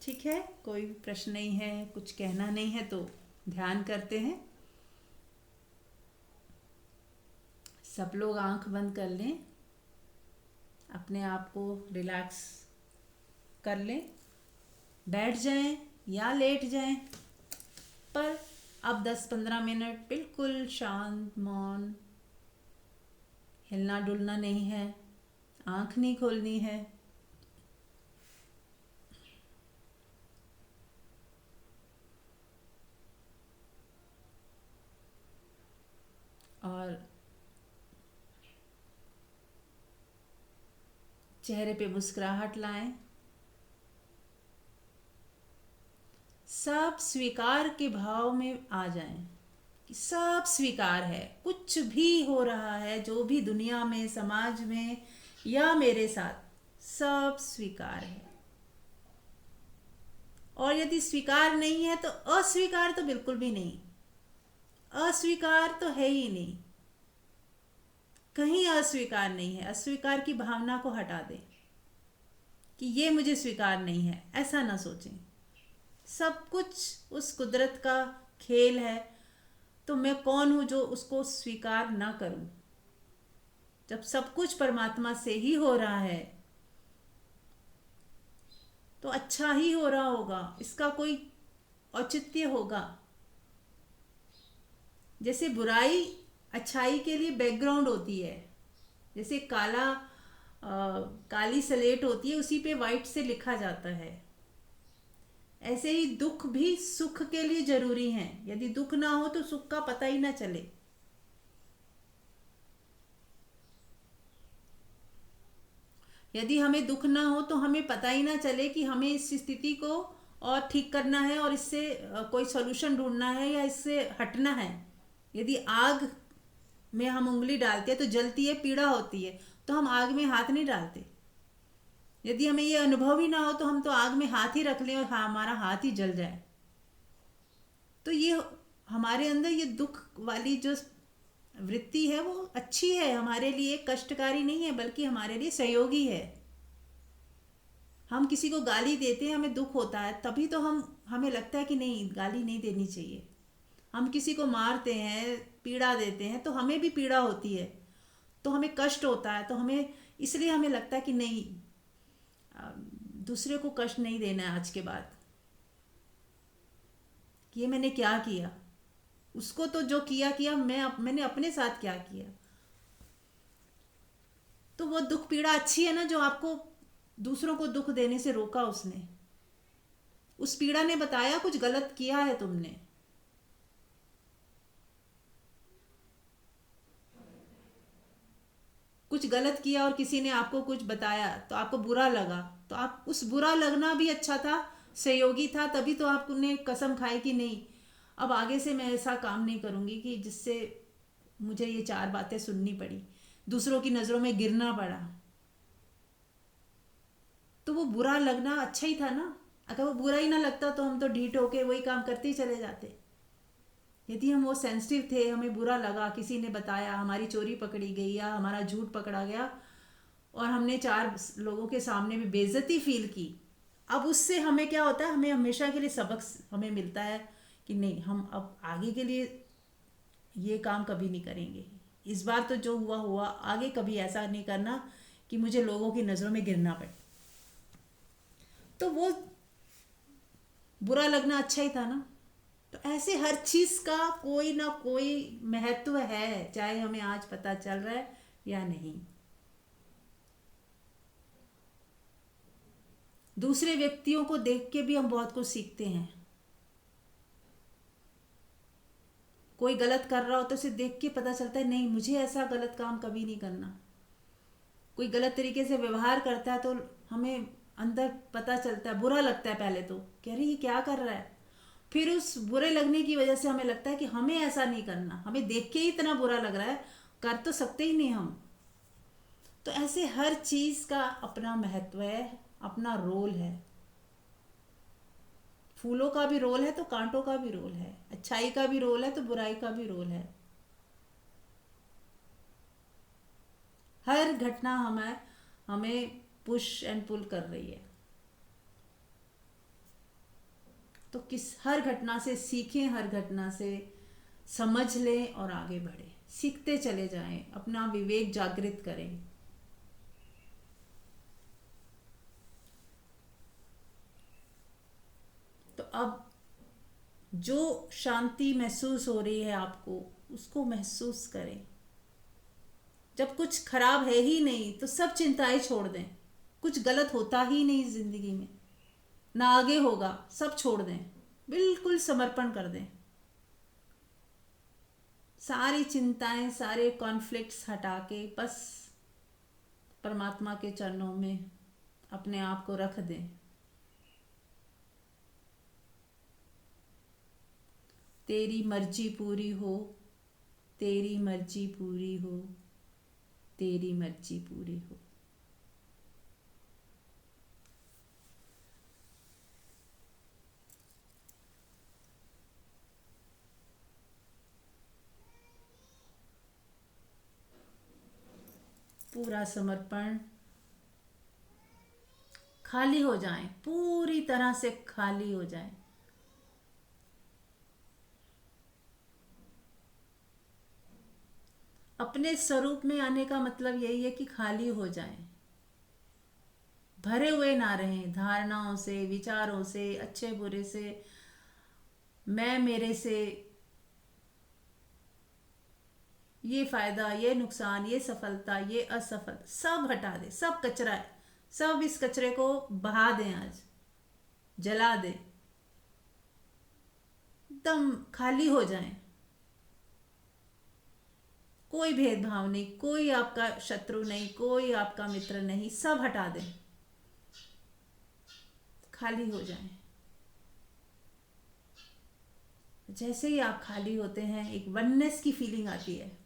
ठीक है, कोई भी प्रश्न नहीं है, कुछ कहना नहीं है तो ध्यान करते हैं। सब लोग आंख बंद कर लें, अपने आप को रिलैक्स कर लें, बैठ जाएं या लेट जाएं, पर अब 10-15 मिनट बिल्कुल शांत मौन, हिलना डुलना नहीं है, आंख नहीं खोलनी है। और चेहरे पे मुस्कुराहट लाएं। सब स्वीकार के भाव में आ जाएं कि सब स्वीकार है, कुछ भी हो रहा है, जो भी दुनिया में, समाज में या मेरे साथ, सब स्वीकार है। और यदि स्वीकार नहीं है तो अस्वीकार तो बिल्कुल भी नहीं, अस्वीकार तो है ही नहीं, कहीं अस्वीकार नहीं है। अस्वीकार की भावना को हटा दें कि ये मुझे स्वीकार नहीं है, ऐसा ना सोचें। सब कुछ उस कुदरत का खेल है, तो मैं कौन हूँ जो उसको स्वीकार ना करूं। जब सब कुछ परमात्मा से ही हो रहा है तो अच्छा ही हो रहा होगा, इसका कोई औचित्य होगा। जैसे बुराई अच्छाई के लिए बैकग्राउंड होती है, जैसे काली स्लेट होती है, उसी पे वाइट से लिखा जाता है, ऐसे ही दुख भी सुख के लिए जरूरी हैं। यदि दुख ना हो तो सुख का पता ही ना चले। यदि हमें दुख ना हो तो हमें पता ही ना चले कि हमें इस स्थिति को और ठीक करना है और इससे कोई सॉल्यूशन ढूंढना है या इससे हटना है। यदि आग में हम उंगली डालते हैं तो जलती है, पीड़ा होती है, तो हम आग में हाथ नहीं डालते। यदि हमें ये अनुभव ही ना हो तो हम तो आग में हाथ ही रख लें और हाँ, हमारा हाथ ही जल जाए। तो ये हमारे अंदर ये दुख वाली जो वृत्ति है वो अच्छी है, हमारे लिए कष्टकारी नहीं है, बल्कि हमारे लिए सहयोगी है। हम किसी को गाली देते हैं, हमें दुख होता है, तभी तो हमें लगता है कि नहीं, गाली नहीं देनी चाहिए। हम किसी को मारते हैं, पीड़ा देते हैं, तो हमें भी पीड़ा होती है, तो हमें कष्ट होता है, तो इसलिए हमें लगता है कि नहीं, दूसरे को कष्ट नहीं देना है आज के बाद। ये मैंने क्या किया, उसको तो जो किया किया, मैंने अपने साथ क्या किया। तो वो दुख पीड़ा अच्छी है ना, जो आपको दूसरों को दुख देने से रोका। उसने, उस पीड़ा ने बताया कुछ गलत किया है तुमने। कुछ गलत किया और किसी ने आपको कुछ बताया तो आपको बुरा लगा, तो आप उस बुरा लगना भी अच्छा था, सहयोगी था, तभी तो आपने कसम खाई कि नहीं, अब आगे से मैं ऐसा काम नहीं करूंगी कि जिससे मुझे ये 4 बातें सुननी पड़ी, दूसरों की नज़रों में गिरना पड़ा। तो वो बुरा लगना अच्छा ही था ना। अगर वो बुरा ही ना लगता तो हम तो ढीठ होके वही काम करते ही चले जाते। यदि हम वो सेंसिटिव थे, हमें बुरा लगा, किसी ने बताया, हमारी चोरी पकड़ी गई या हमारा झूठ पकड़ा गया और हमने 4 लोगों के सामने भी बेइज्जती फील की, अब उससे हमें क्या होता है, हमें हमेशा के लिए सबक हमें मिलता है कि नहीं, हम अब आगे के लिए ये काम कभी नहीं करेंगे। इस बार तो जो हुआ हुआ, आगे कभी ऐसा नहीं करना कि मुझे लोगों की नज़रों में गिरना पड़े। तो वो बुरा लगना अच्छा ही था ना। तो ऐसे हर चीज का कोई ना कोई महत्व है, चाहे हमें आज पता चल रहा है या नहीं। दूसरे व्यक्तियों को देख के भी हम बहुत कुछ सीखते हैं। कोई गलत कर रहा हो तो उसे देख के पता चलता है, नहीं, मुझे ऐसा गलत काम कभी नहीं करना। कोई गलत तरीके से व्यवहार करता है तो हमें अंदर पता चलता है, बुरा लगता है पहले तो, कह रही ये क्या कर रहा है। फिर उस बुरे लगने की वजह से हमें लगता है कि हमें ऐसा नहीं करना, हमें देख के ही इतना बुरा लग रहा है, कर तो सकते ही नहीं हम। तो ऐसे हर चीज का अपना महत्व है, अपना रोल है। फूलों का भी रोल है तो कांटों का भी रोल है, अच्छाई का भी रोल है तो बुराई का भी रोल है। हर घटना हमें हमें पुश एंड पुल कर रही है। तो किस हर घटना से सीखें, हर घटना से समझ लें और आगे बढ़ें, सीखते चले जाएं, अपना विवेक जागृत करें। तो अब जो शांति महसूस हो रही है आपको, उसको महसूस करें। जब कुछ खराब है ही नहीं तो सब चिंताएं छोड़ दें। कुछ गलत होता ही नहीं जिंदगी में, ना आगे होगा, सब छोड़ दें, बिल्कुल समर्पण कर दें। सारी चिंताएं, सारे कॉन्फ्लिक्ट्स हटा के बस परमात्मा के चरणों में अपने आप को रख दें। तेरी मर्जी पूरी हो, तेरी मर्जी पूरी हो, तेरी मर्जी पूरी हो। पूरा समर्पण, खाली हो जाएं, पूरी तरह से खाली हो जाएं। अपने स्वरूप में आने का मतलब यही है कि खाली हो जाएं, भरे हुए ना रहें धारणाओं से, विचारों से, अच्छे बुरे से, मैं मेरे से, ये फायदा, ये नुकसान, ये सफलता, ये असफल, सब हटा दे। सब कचरा है, सब इस कचरे को बहा दें, आज जला दें, एकदम खाली हो जाएं। कोई भेदभाव नहीं, कोई आपका शत्रु नहीं, कोई आपका मित्र नहीं, सब हटा दें, खाली हो जाएं। जैसे ही आप खाली होते हैं एक वननेस की फीलिंग आती है।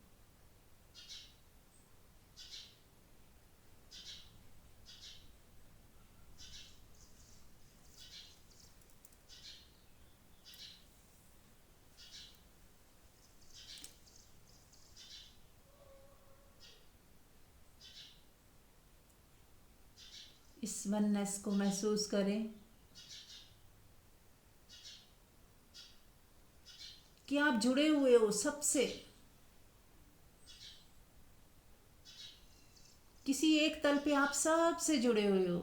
इस वननेस को महसूस करें कि आप जुड़े हुए हो सबसे, किसी एक तल पे आप सबसे जुड़े हुए हो।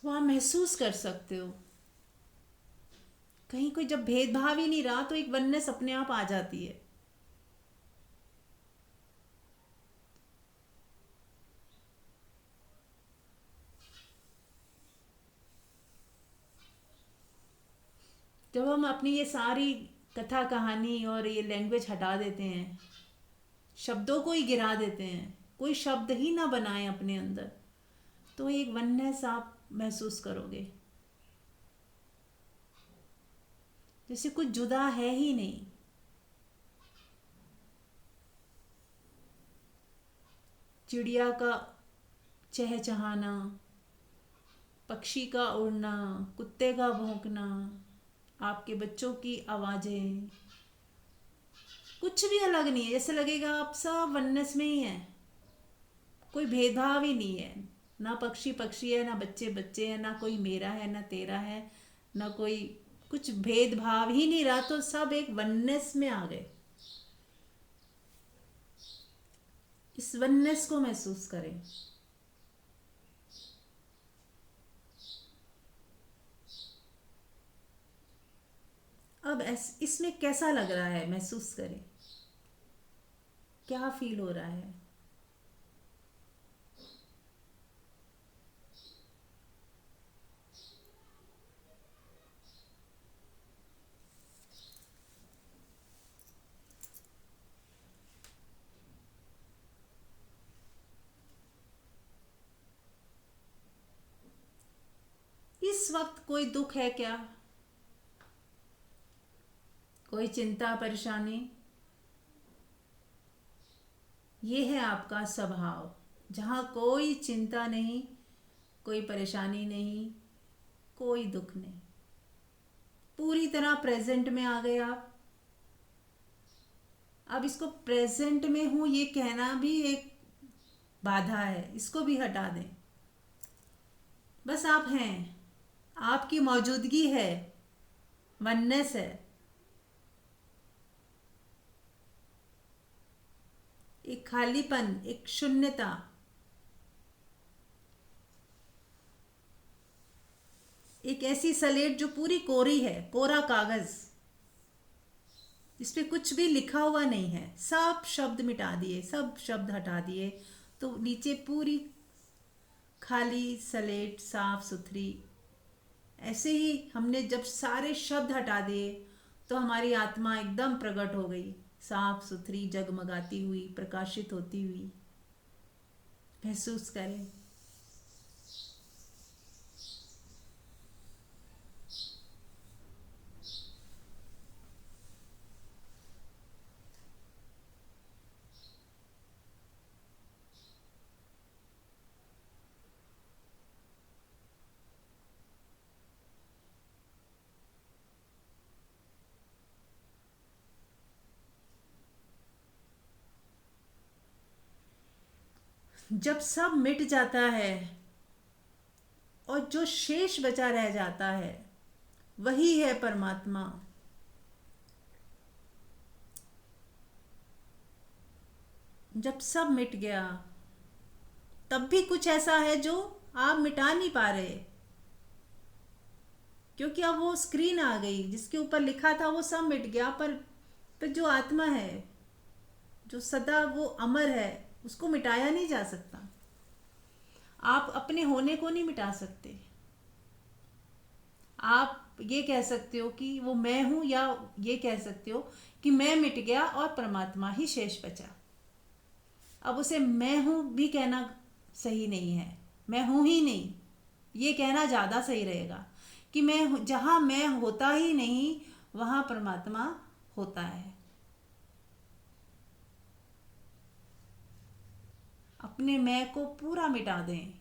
वो आप महसूस कर सकते हो। कहीं कोई जब भेदभाव ही नहीं रहा तो एक वननेस अपने आप आ जाती है। जब हम अपनी ये सारी कथा कहानी और ये लैंग्वेज हटा देते हैं, शब्दों को ही गिरा देते हैं, कोई शब्द ही ना बनाए अपने अंदर, तो एक वननेस आप महसूस करोगे, जैसे कुछ जुदा है ही नहीं। चिड़िया का चहचहाना, पक्षी का उड़ना, कुत्ते का भौंकना, आपके बच्चों की आवाजें, कुछ भी अलग नहीं है। जैसे लगेगा आप सब वननेस में ही हैं, कोई भेदभाव ही नहीं है। ना पक्षी पक्षी है, ना बच्चे बच्चे हैं, ना कोई मेरा है ना तेरा है, ना कोई, कुछ भेदभाव ही नहीं रहा, तो सब एक वननेस में आ गए। इस वननेस को महसूस करें। अब इसमें कैसा लग रहा है महसूस करें, क्या फील हो रहा है। इस वक्त कोई दुख है क्या, कोई चिंता परेशानी, ये है आपका स्वभाव, जहाँ कोई चिंता नहीं, कोई परेशानी नहीं, कोई दुख नहीं, पूरी तरह प्रेजेंट में आ गए आप। अब इसको प्रेजेंट में हूँ ये कहना भी एक बाधा है, इसको भी हटा दें। बस आप हैं, आपकी मौजूदगी है, वननेस है, एक खालीपन, एक शून्यता, एक ऐसी सलेट जो पूरी कोरी है, कोरा कागज, इस पे कुछ भी लिखा हुआ नहीं है, सब शब्द मिटा दिए, सब शब्द हटा दिए, तो नीचे पूरी खाली सलेट, साफ सुथरी। ऐसे ही हमने जब सारे शब्द हटा दिए तो हमारी आत्मा एकदम प्रकट हो गई, साफ सुथरी, जगमगाती हुई, प्रकाशित होती हुई। महसूस करें। जब सब मिट जाता है और जो शेष बचा रह जाता है वही है परमात्मा। जब सब मिट गया तब भी कुछ ऐसा है जो आप मिटा नहीं पा रहे, क्योंकि अब वो स्क्रीन आ गई जिसके ऊपर लिखा था वो सब मिट गया, पर जो आत्मा है, जो सदा वो अमर है, उसको मिटाया नहीं जा सकता। आप अपने होने को नहीं मिटा सकते। आप ये कह सकते हो कि वो मैं हूं, या ये कह सकते हो कि मैं मिट गया और परमात्मा ही शेष बचा। अब उसे मैं हूं भी कहना सही नहीं है, मैं हूं ही नहीं, ये कहना ज़्यादा सही रहेगा कि जहां मैं होता ही नहीं वहां परमात्मा होता है। अपने मैं को पूरा मिटा दें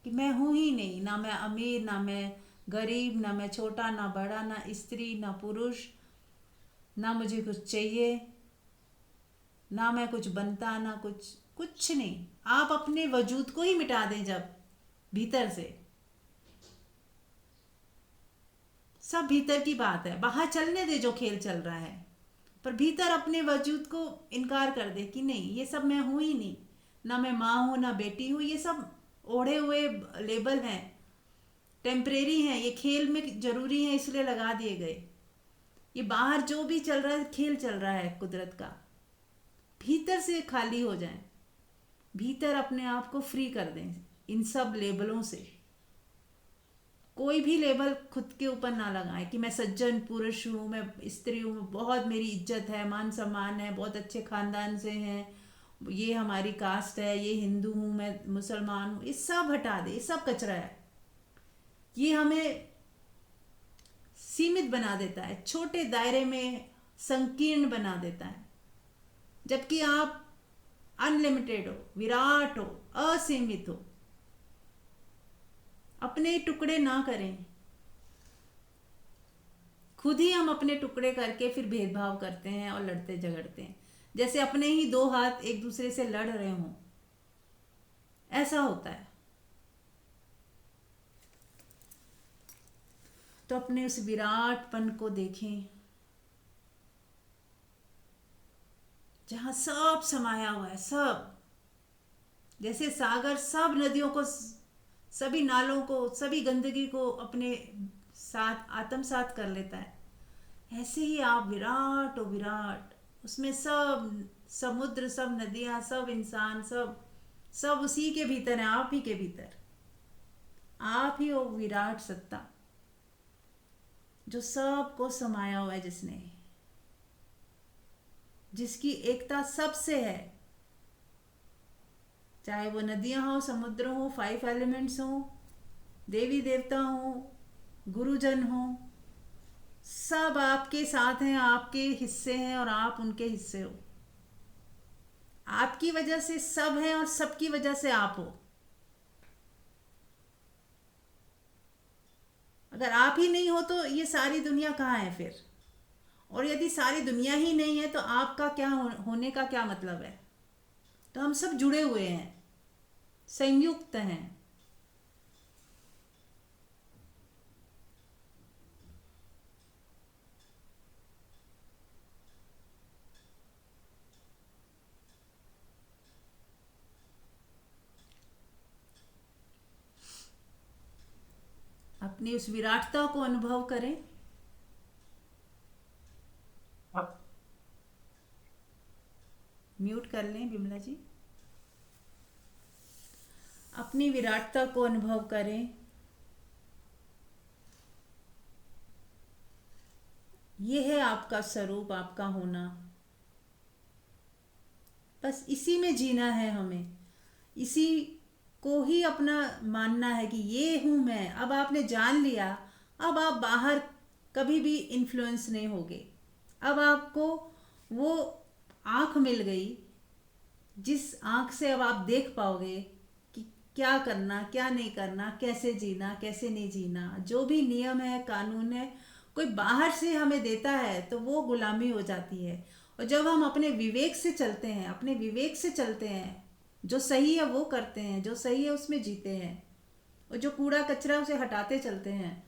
कि मैं हूं ही नहीं, ना मैं अमीर, ना मैं गरीब, ना मैं छोटा, ना बड़ा, ना स्त्री, ना पुरुष, ना मुझे कुछ चाहिए, ना मैं कुछ बनता, ना कुछ नहीं। आप अपने वजूद को ही मिटा दें जब भीतर से। सब भीतर की बात है, बाहर चलने दे जो खेल चल रहा है, पर भीतर अपने वजूद को इनकार कर दे कि नहीं, ये सब मैं हूं ही नहीं, ना मैं माँ हूं, ना बेटी हूं, ये सब ओढ़े हुए लेबल हैं, टेम्परेरी हैं, ये खेल में जरूरी है इसलिए लगा दिए गए। ये बाहर जो भी चल रहा है खेल चल रहा है कुदरत का। भीतर से खाली हो जाएं, भीतर अपने आप को फ्री कर दें इन सब लेबलों से। कोई भी लेबल खुद के ऊपर ना लगाएं कि मैं सज्जन पुरुष हूँ, मैं स्त्री हूँ, बहुत मेरी इज्जत है, मान सम्मान है, बहुत अच्छे खानदान से हैं, ये हमारी कास्ट है, ये हिंदू हूँ, मैं मुसलमान हूँ। ये सब हटा दे, ये सब कचरा है। ये हमें सीमित बना देता है, छोटे दायरे में संकीर्ण बना देता है, जबकि आप अनलिमिटेड हो, विराट हो, असीमित हो। अपने टुकड़े ना करें। खुद ही हम अपने टुकड़े करके फिर भेदभाव करते हैं और लड़ते झगड़ते हैं, जैसे अपने ही दो हाथ एक दूसरे से लड़ रहे हों। ऐसा होता है। तो अपने उस विराटपन को देखें जहां सब समाया हुआ है, सब जैसे सागर सब नदियों को, सभी नालों को, सभी गंदगी को अपने साथ आत्मसात कर लेता है। ऐसे ही आप विराट हो, विराट, उसमें सब समुद्र, सब नदियां, सब इंसान, सब सब उसी के भीतर है, आप ही के भीतर। आप ही हो विराट सत्ता जो सबको समाया हुआ है, जिसकी एकता सबसे है, चाहे वो नदियां हो, समुद्र हो, 5 एलिमेंट्स हो, देवी देवता हो, गुरुजन हो, सब आपके साथ हैं, आपके हिस्से हैं और आप उनके हिस्से हो। आपकी वजह से सब है और सबकी वजह से आप हो। अगर आप ही नहीं हो तो ये सारी दुनिया कहाँ है फिर? और यदि सारी दुनिया ही नहीं है तो आपका क्या होने का क्या मतलब है? तो हम सब जुड़े हुए हैं, संयुक्त हैं। अपनी उस विराटता को अनुभव करें। अब म्यूट कर लें विमला जी। अपनी विराटता को अनुभव करें। ये है आपका स्वरूप, आपका होना। बस इसी में जीना है हमें। इसी को ही अपना मानना है कि ये हूँ मैं। अब आपने जान लिया, अब आप बाहर कभी भी इन्फ्लुएंस नहीं होगे। अब आपको वो आँख मिल गई जिस आँख से अब आप देख पाओगे कि क्या करना, क्या नहीं करना, कैसे जीना, कैसे नहीं जीना। जो भी नियम है, कानून है, कोई बाहर से हमें देता है तो वो गुलामी हो जाती है। और जब हम अपने विवेक से चलते हैं, अपने विवेक से चलते हैं, जो सही है वो करते हैं, जो सही है उसमें जीते हैं, और जो कूड़ा कचरा उसे हटाते चलते हैं,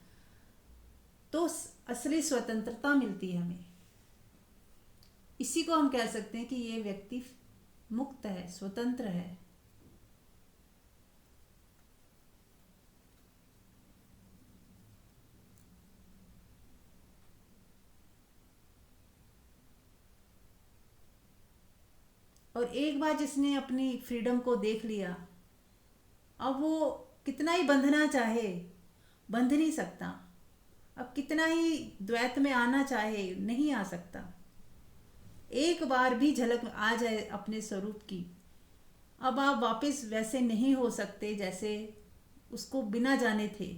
तो असली स्वतंत्रता मिलती है हमें। इसी को हम कह सकते हैं कि ये व्यक्ति मुक्त है, स्वतंत्र है। और एक बार जिसने अपनी फ्रीडम को देख लिया, अब वो कितना ही बंधना चाहे बंध नहीं सकता। अब कितना ही द्वैत में आना चाहे नहीं आ सकता। एक बार भी झलक आ जाए अपने स्वरूप की, अब आप वापस वैसे नहीं हो सकते जैसे उसको बिना जाने थे।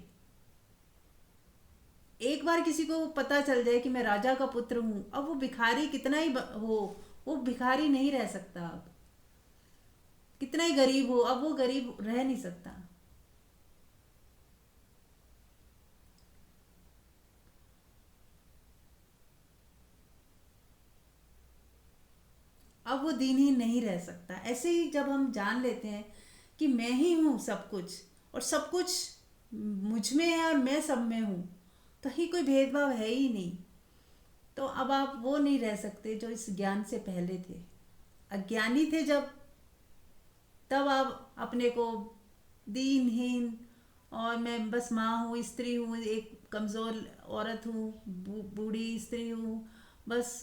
एक बार किसी को पता चल जाए कि मैं राजा का पुत्र हूं, अब वो भिखारी कितना ही हो, वो भिखारी नहीं रह सकता। अब कितना ही गरीब हो, अब वो गरीब रह नहीं सकता। अब वो दीनहीन नहीं रह सकता। ऐसे ही जब हम जान लेते हैं कि मैं ही हूँ सब कुछ, और सब कुछ मुझ में है और मैं सब में हूँ, तो ही कोई भेदभाव है ही नहीं। तो अब आप वो नहीं रह सकते जो इस ज्ञान से पहले थे। अज्ञानी थे जब, तब आप अपने को दीनहीन, और मैं बस माँ हूँ, स्त्री हूँ, एक कमज़ोर औरत हूँ, बूढ़ी स्त्री हूँ, बस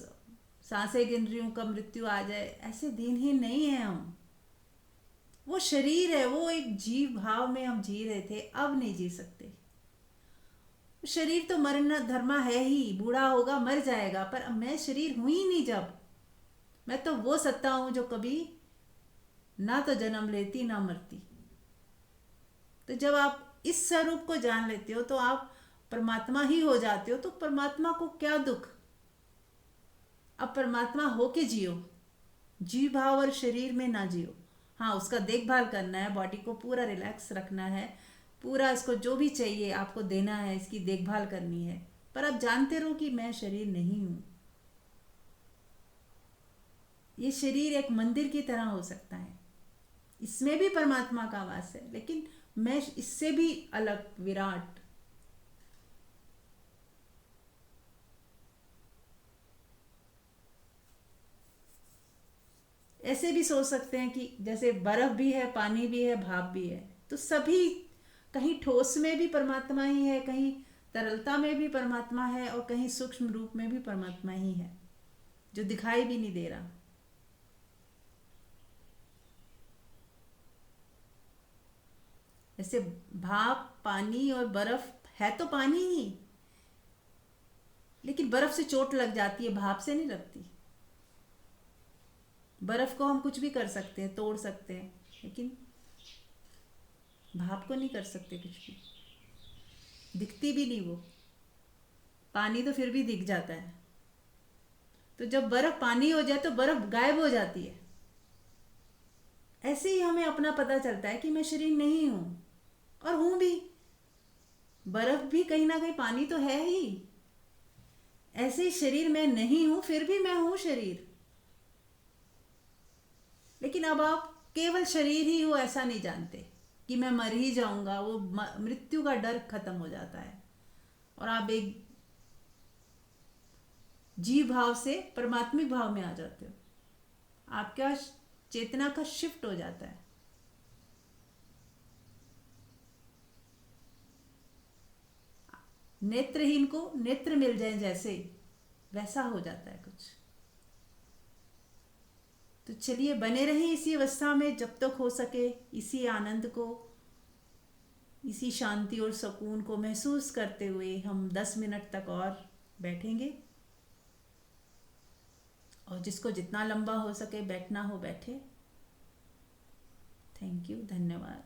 सांसें गिन रही हूँ कब मृत्यु आ जाए, ऐसे दीनहीन नहीं है हम। वो शरीर है, वो एक जीव भाव में हम जी रहे थे, अब नहीं जी सकते। शरीर तो मरना धर्मा है ही, बूढ़ा होगा मर जाएगा, पर अब मैं शरीर हूं ही नहीं। जब मैं तो वो सत्ता हूं जो कभी ना तो जन्म लेती ना मरती। तो जब आप इस स्वरूप को जान लेते हो तो आप परमात्मा ही हो जाते हो। तो परमात्मा को क्या दुख? अब परमात्मा होके जियो, जीव भाव और शरीर में ना जियो। हाँ, उसका देखभाल करना है, बॉडी को पूरा रिलैक्स रखना है, पूरा इसको जो भी चाहिए आपको देना है, इसकी देखभाल करनी है। पर आप जानते रहो कि मैं शरीर नहीं हूँ। ये शरीर एक मंदिर की तरह हो सकता है, इसमें भी परमात्मा का वास है, लेकिन मैं इससे भी अलग विराट। ऐसे भी सोच सकते हैं कि जैसे बर्फ भी है, पानी भी है, भाप भी है, तो सभी, कहीं ठोस में भी परमात्मा ही है, कहीं तरलता में भी परमात्मा है, और कहीं सूक्ष्म रूप में भी परमात्मा ही है, जो दिखाई भी नहीं दे रहा। जैसे भाप, पानी और बर्फ है तो पानी ही, लेकिन बर्फ से चोट लग जाती है, भाप से नहीं लगती। बर्फ को हम कुछ भी कर सकते हैं, तोड़ सकते हैं, लेकिन भाप को नहीं कर सकते कुछ भी, दिखती भी नहीं वो। पानी तो फिर भी दिख जाता है। तो जब बर्फ पानी हो जाए तो बर्फ गायब हो जाती है, ऐसे ही हमें अपना पता चलता है कि मैं शरीर नहीं हूँ, और हूँ भी। बर्फ भी कहीं ना कहीं पानी तो है ही। ऐसे ही शरीर मैं नहीं हूँ, फिर भी मैं हूँ शरीर। लेकिन अब आप केवल शरीर ही हो ऐसा नहीं जानते कि मैं मर ही जाऊंगा, वो मृत्यु का डर खत्म हो जाता है और आप एक जीव भाव से परमात्मिक भाव में आ जाते हो। आपका चेतना का शिफ्ट हो जाता है। नेत्रहीन को नेत्र मिल जाए जैसे, वैसा हो जाता है कुछ। तो चलिए बने रहें इसी अवस्था में जब तक हो सके, इसी आनंद को, इसी शांति और सुकून को महसूस करते हुए हम 10 मिनट तक और बैठेंगे। और जिसको जितना लंबा हो सके बैठना हो बैठे। थैंक यू, धन्यवाद।